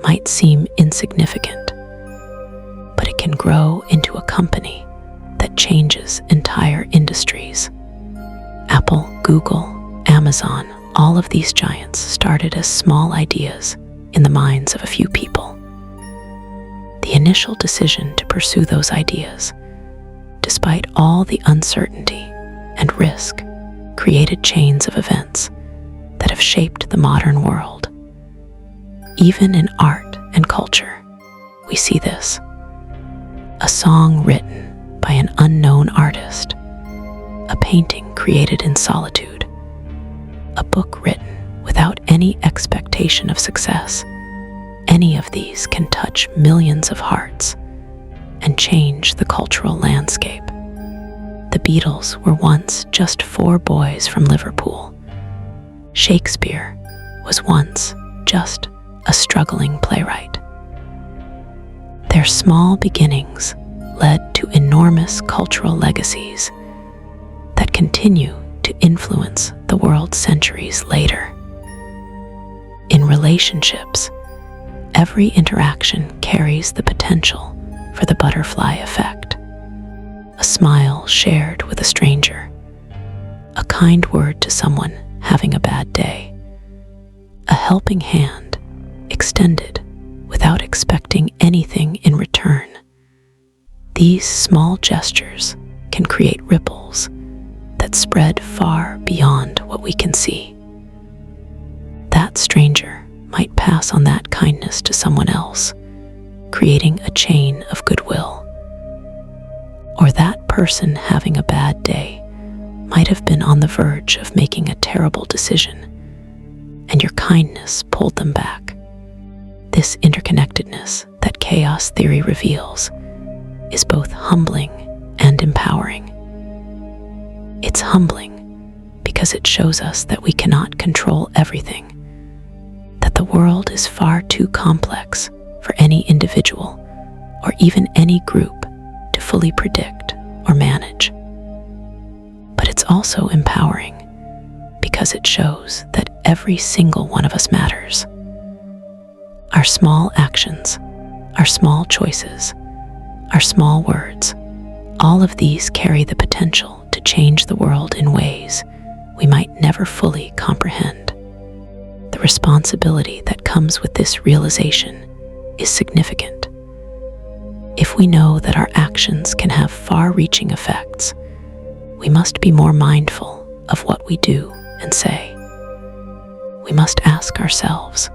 S1: might seem insignificant, but it can grow into a company that changes entire industries. Apple, Google, Amazon, all of these giants started as small ideas in the minds of a few people. The initial decision to pursue those ideas, despite all the uncertainty and risk, created chains of events that have shaped the modern world. Even in art and culture, we see this. A song written by an unknown artist, a painting created in solitude, a book written without any expectation of success. Any of these can touch millions of hearts and change the cultural landscape. The Beatles were once just 4 boys from Liverpool. Shakespeare was once just a struggling playwright. Their small beginnings led to enormous cultural legacies that continue to influence the world centuries later. In relationships, every interaction carries the potential for the butterfly effect. A smile shared with a stranger, a kind word to someone having a bad day, a helping hand extended without expecting anything in return. These small gestures can create ripples that spread far beyond what we can see. That stranger might pass on that kindness to someone else, creating a chain of goodwill. Or that person having a bad day might have been on the verge of making a terrible decision, and your kindness pulled them back. This interconnectedness that chaos theory reveals is both humbling and empowering. It's humbling because it shows us that we cannot control everything, that the world is far too complex for any individual or even any group to fully predict or manage. But it's also empowering because it shows that every single one of us matters. Our small actions, our small choices, our small words, all of these carry the potential to change the world in ways we might never fully comprehend. The responsibility that comes with this realization is significant. If we know that our actions can have far-reaching effects, we must be more mindful of what we do and say. We must ask ourselves,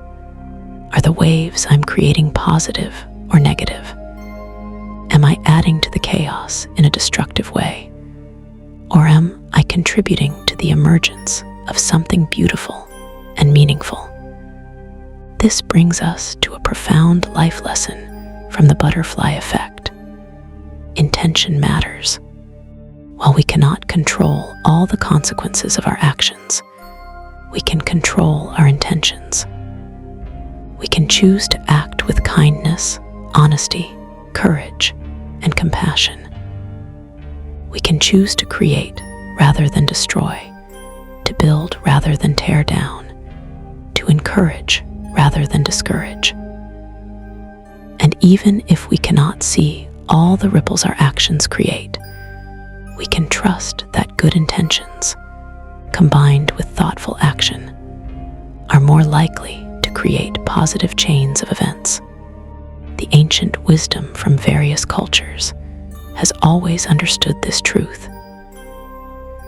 S1: are the waves I'm creating positive or negative? Am I adding to the chaos in a destructive way? Or am I contributing to the emergence of something beautiful and meaningful? This brings us to a profound life lesson from the butterfly effect. Intention matters. While we cannot control all the consequences of our actions, we can control our intentions. We can choose to act with kindness, honesty, courage, and compassion. We can choose to create rather than destroy, to build rather than tear down, to encourage rather than discourage. And even if we cannot see all the ripples our actions create, we can trust that good intentions, combined with thoughtful action, are more likely to create positive chains of events. The ancient wisdom from various cultures has always understood this truth.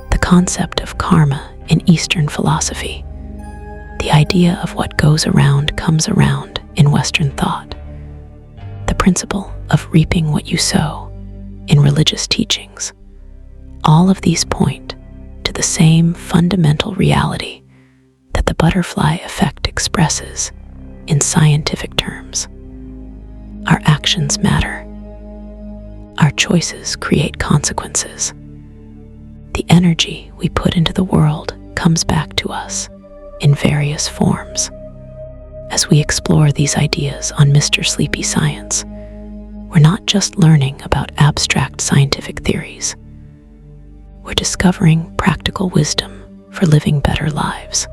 S1: The concept of karma in Eastern philosophy, the idea of what goes around comes around in Western thought, the principle of reaping what you sow in religious teachings. All of these point to the same fundamental reality that the butterfly effect expresses in scientific terms. Our actions matter. Our choices create consequences. The energy we put into the world comes back to us in various forms. As we explore these ideas on Mr. Sleepy Science, we're not just learning about abstract scientific theories. We're discovering practical wisdom for living better lives.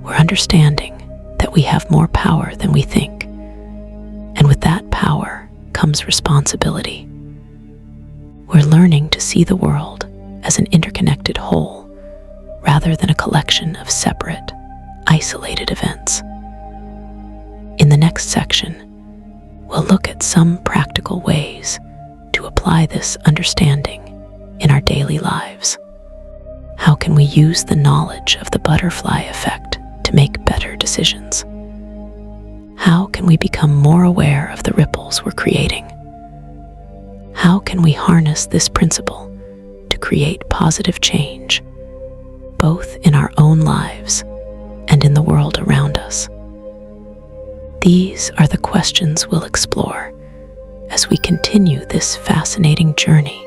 S1: We're understanding that we have more power than we think, and with that power comes responsibility. We're learning to see the world as an interconnected whole rather than a collection of separate, isolated events. In the next section, we'll look at some practical ways to apply this understanding in our daily lives. How can we use the knowledge of the butterfly effect to make better decisions? How can we become more aware of the ripples we're creating? How can we harness this principle to create positive change, both in our own lives and in the world around us? These are the questions we'll explore as we continue this fascinating journey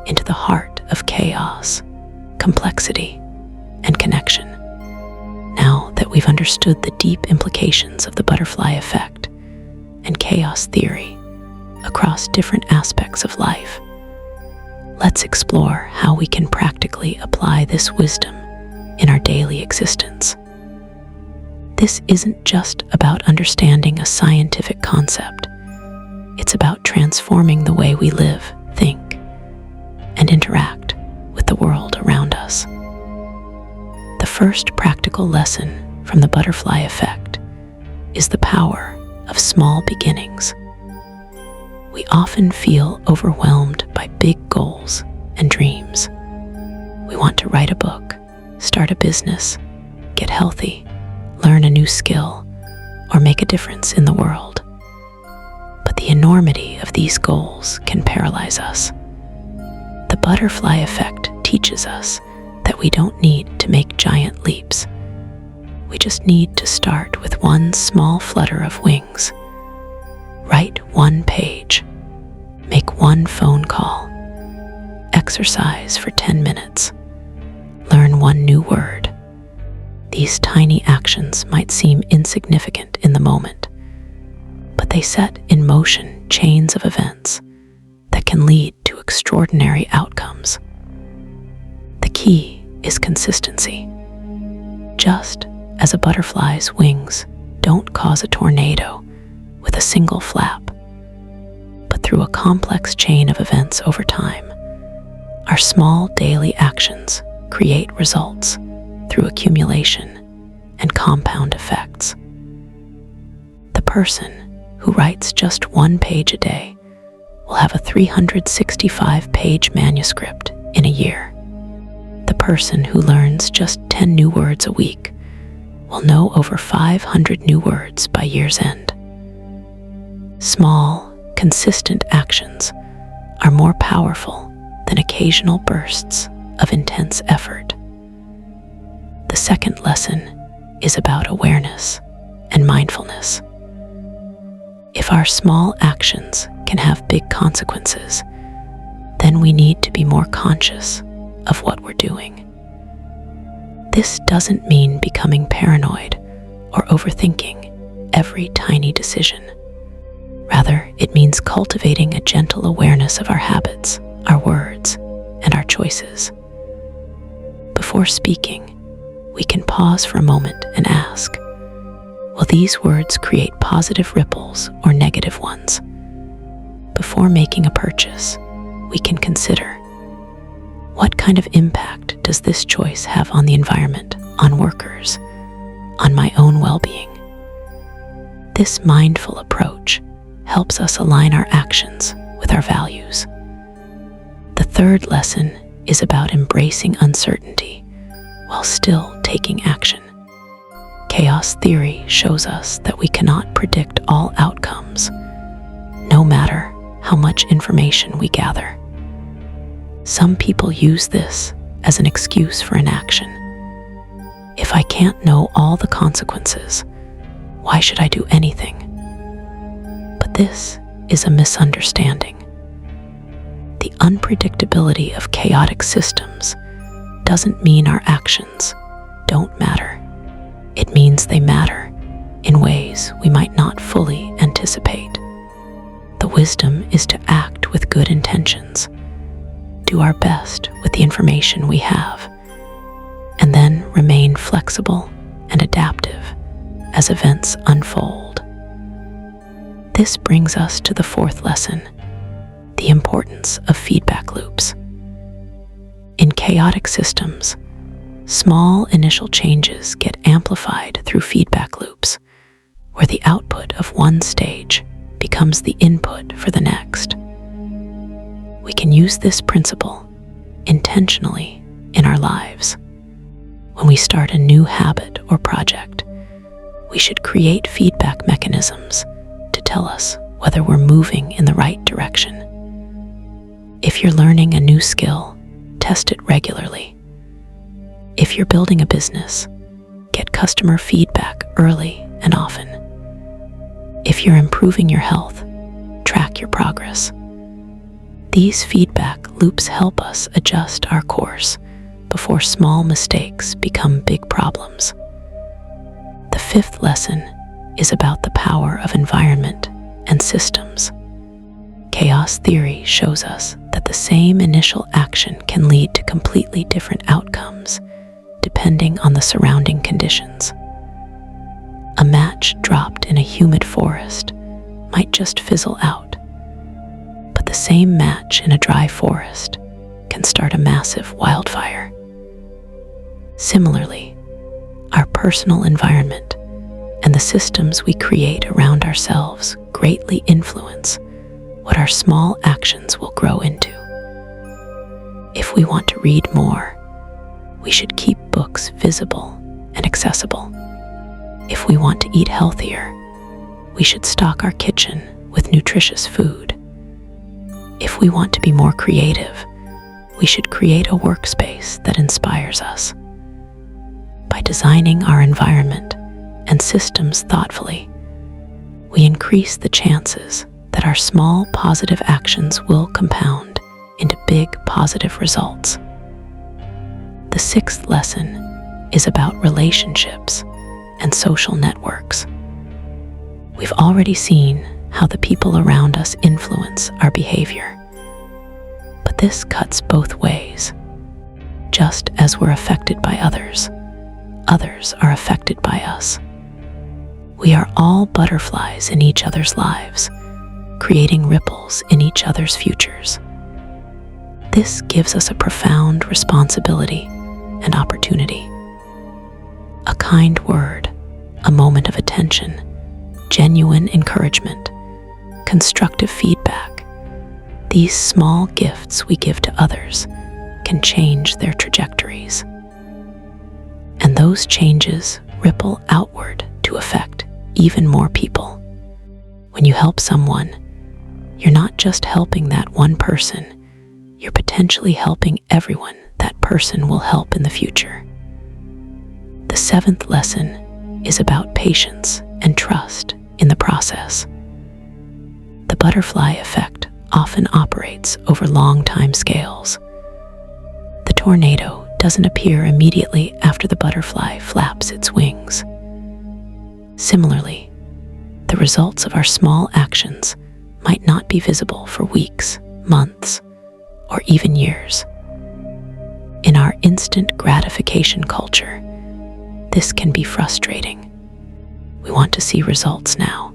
S1: into the heart of chaos, complexity, and connection. Now that we've understood the deep implications of the butterfly effect and chaos theory across different aspects of life, let's explore how we can practically apply this wisdom in our daily existence. This isn't just about understanding a scientific concept. It's about transforming the way we live, think, and interact with the world around us. The first practical lesson from the butterfly effect is the power of small beginnings. We often feel overwhelmed by big goals and dreams. We want to write a book, start a business, get healthy, learn a new skill, or make a difference in the world. But the enormity of these goals can paralyze us. The butterfly effect teaches us that we don't need to make giant leaps. We just need to start with one small flutter of wings. Write one page, make one phone call, exercise for 10 minutes, learn one new word. These tiny actions might seem insignificant in the moment, but they set in motion chains of events that can lead to extraordinary outcomes. The key is consistency. Just as a butterfly's wings don't cause a tornado with a single flap, but through a complex chain of events over time, our small daily actions create results through accumulation and compound effects. The person who writes just one page a day will have a 365-page manuscript in a year. The person who learns just 10 new words a week will know over 500 new words by year's end. Small, consistent actions are more powerful than occasional bursts of intense effort. The second lesson is about awareness and mindfulness. If our small actions can have big consequences, then we need to be more conscious of what we're doing. This doesn't mean becoming paranoid or overthinking every tiny decision. Rather, it means cultivating a gentle awareness of our habits, our words, and our choices. Before speaking, we can pause for a moment and ask, will these words create positive ripples or negative ones? Before making a purchase, we can consider, what kind of impact does this choice have on the environment, on workers, on my own well-being? This mindful approach helps us align our actions with our values. The third lesson is about embracing uncertainty while still taking action. Chaos theory shows us that we cannot predict all outcomes, no matter how much information we gather. Some people use this as an excuse for inaction. If I can't know all the consequences, why should I do anything? But this is a misunderstanding. The unpredictability of chaotic systems doesn't mean our actions don't matter. It means they matter in ways we might not fully anticipate. The wisdom is to act with good intentions, do our best with the information we have, and then remain flexible and adaptive as events unfold. This brings us to the fourth lesson, the importance of feedback loops. In chaotic systems, small initial changes get amplified through feedback loops, where the output of one stage becomes the input for the next. We can use this principle intentionally in our lives. When we start a new habit or project, we should create feedback mechanisms to tell us whether we're moving in the right direction. If you're learning a new skill, test it regularly. If you're building a business, get customer feedback early and often. If you're improving your health, track your progress. These feedback loops help us adjust our course before small mistakes become big problems. The fifth lesson is about the power of environment and systems. Chaos theory shows us that the same initial action can lead to completely different outcomes depending on the surrounding conditions. A match dropped in a humid forest might just fizzle out, but the same match in a dry forest can start a massive wildfire. Similarly, our personal environment and the systems we create around ourselves greatly influence what our small actions will grow into. If we want to read more, we should keep books visible and accessible. If we want to eat healthier, we should stock our kitchen with nutritious food. If we want to be more creative, we should create a workspace that inspires us. By designing our environment and systems thoughtfully, we increase the chances that our small positive actions will compound into big positive results. The sixth lesson is about relationships and social networks. We've already seen how the people around us influence our behavior. But this cuts both ways. Just as we're affected by others, others are affected by us. We are all butterflies in each other's lives, creating ripples in each other's futures. This gives us a profound responsibility and opportunity. A kind word, a moment of attention, genuine encouragement, constructive feedback. These small gifts we give to others can change their trajectories. And those changes ripple outward to affect even more people. When you help someone, you're not just helping that one person, you're potentially helping everyone that person will help in the future. The seventh lesson is about patience and trust in the process. The butterfly effect often operates over long time scales. The tornado doesn't appear immediately after the butterfly flaps its wings. Similarly, the results of our small actions might not be visible for weeks, months, or even years. In our instant gratification culture, this can be frustrating. We want to see results now.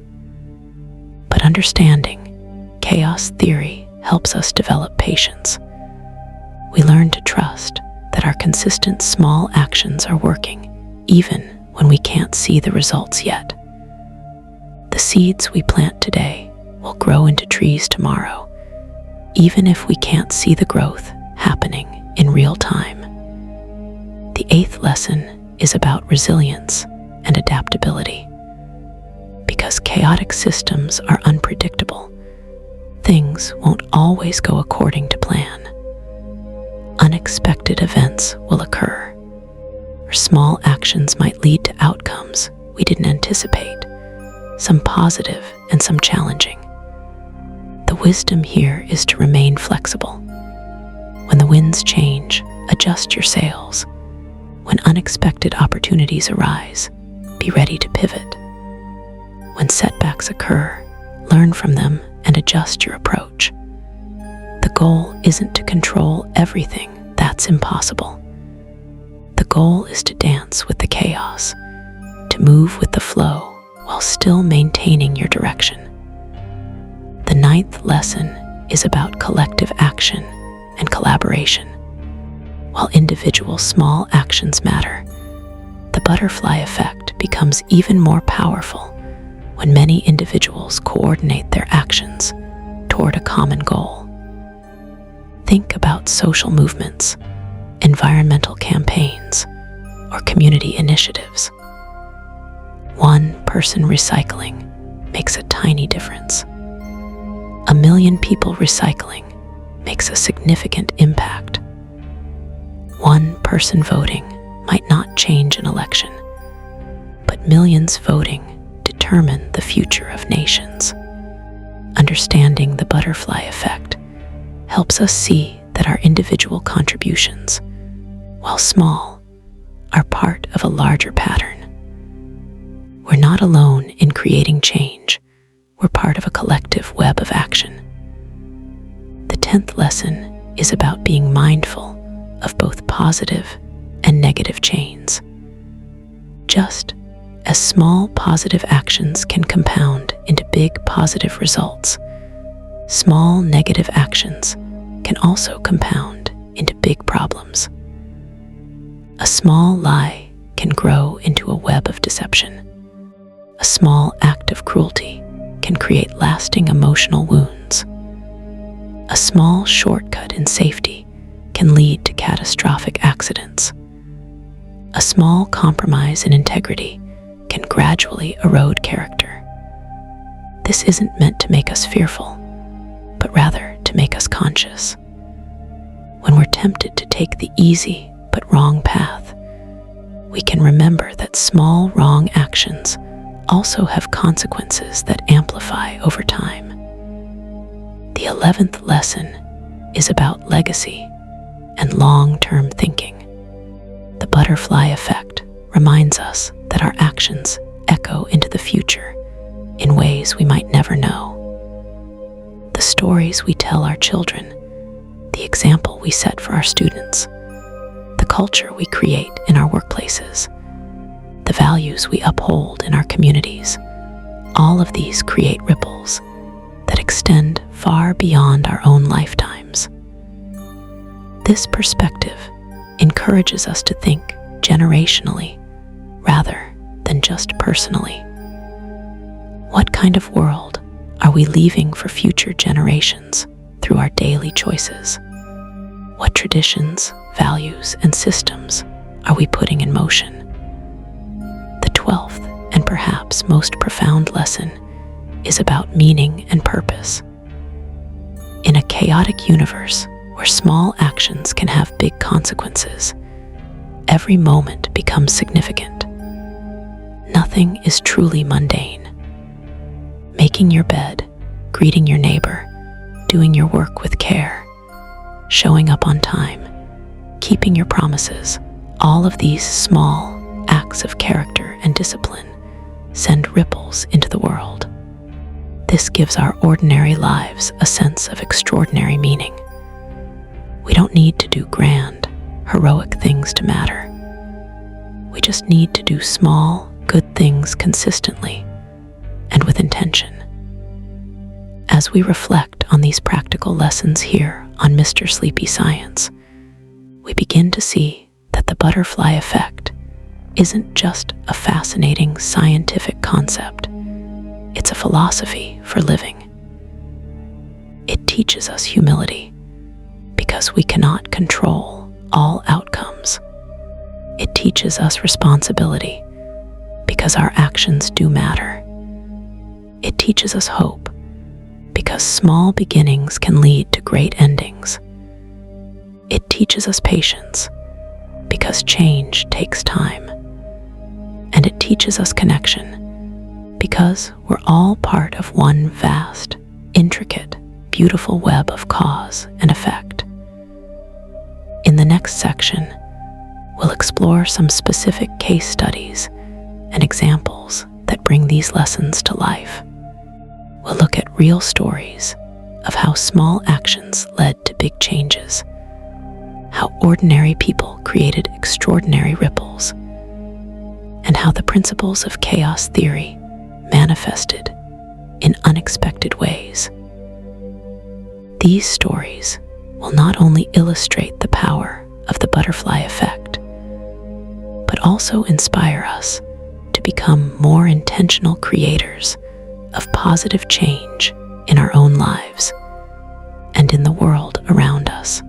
S1: But understanding chaos theory helps us develop patience. We learn to trust that our consistent small actions are working, even when we can't see the results yet. The seeds we plant today will grow into trees tomorrow, even if we can't see the growth happening in real time. The 8th lesson is about resilience and adaptability. Because chaotic systems are unpredictable, things won't always go according to plan. Unexpected events will occur, or small actions might lead to outcomes we didn't anticipate, some positive and some challenging. The wisdom here is to remain flexible. When the winds change, adjust your sails. When unexpected opportunities arise, be ready to pivot. When setbacks occur, learn from them and adjust your approach. The goal isn't to control everything, that's impossible. The goal is to dance with the chaos, to move with the flow while still maintaining your direction. The 9th lesson is about collective action and collaboration. While individual small actions matter, the butterfly effect becomes even more powerful when many individuals coordinate their actions toward a common goal. Think about social movements, environmental campaigns, or community initiatives. One person recycling makes a tiny difference. 1 million people recycling makes a significant impact. One person voting might not change an election, but millions voting determine the future of nations. Understanding the butterfly effect helps us see that our individual contributions, while small, are part of a larger pattern. We're not alone in creating change. We're part of a collective web of action. The 10th lesson is about being mindful of both positive and negative chains. Just as small positive actions can compound into big positive results, small negative actions can also compound into big problems. A small lie can grow into a web of deception. A small act of cruelty can create lasting emotional wounds. A small shortcut in safety can lead to catastrophic accidents. A small compromise in integrity can gradually erode character. This isn't meant to make us fearful, but rather to make us conscious. When we're tempted to take the easy but wrong path, we can remember that small wrong actions also have consequences that amplify over time. The 11th lesson is about legacy and long-term thinking. The butterfly effect reminds us that our actions echo into the future in ways we might never know. The stories we tell our children, the example we set for our students, the culture we create in our workplaces, the values we uphold in our communities, all of these create ripples that extend far beyond our own lifetimes. This perspective encourages us to think generationally rather than just personally. What kind of world are we leaving for future generations through our daily choices? What traditions, values, and systems are we putting in motion? The 12th and perhaps most profound lesson is about meaning and purpose. In a chaotic universe where small actions can have big consequences, every moment becomes significant. Nothing is truly mundane. Making your bed, greeting your neighbor, doing your work with care, showing up on time, keeping your promises, all of these small acts of character and discipline send ripples into the world. This gives our ordinary lives a sense of extraordinary meaning. We don't need to do grand, heroic things to matter. We just need to do small, good things consistently and with intention. As we reflect on these practical lessons here on Mr. Sleepy Science, we begin to see that the butterfly effect isn't just a fascinating scientific concept. It's a philosophy for living. It teaches us humility because we cannot control all outcomes. It teaches us responsibility because our actions do matter. It teaches us hope because small beginnings can lead to great endings. It teaches us patience because change takes time. And it teaches us connection because we're all part of one vast, intricate, beautiful web of cause and effect. In the next section, we'll explore some specific case studies and examples that bring these lessons to life. We'll look at real stories of how small actions led to big changes, how ordinary people created extraordinary ripples, and how the principles of chaos theory manifested in unexpected ways. These stories will not only illustrate the power of the butterfly effect, but also inspire us to become more intentional creators of positive change in our own lives and in the world around us.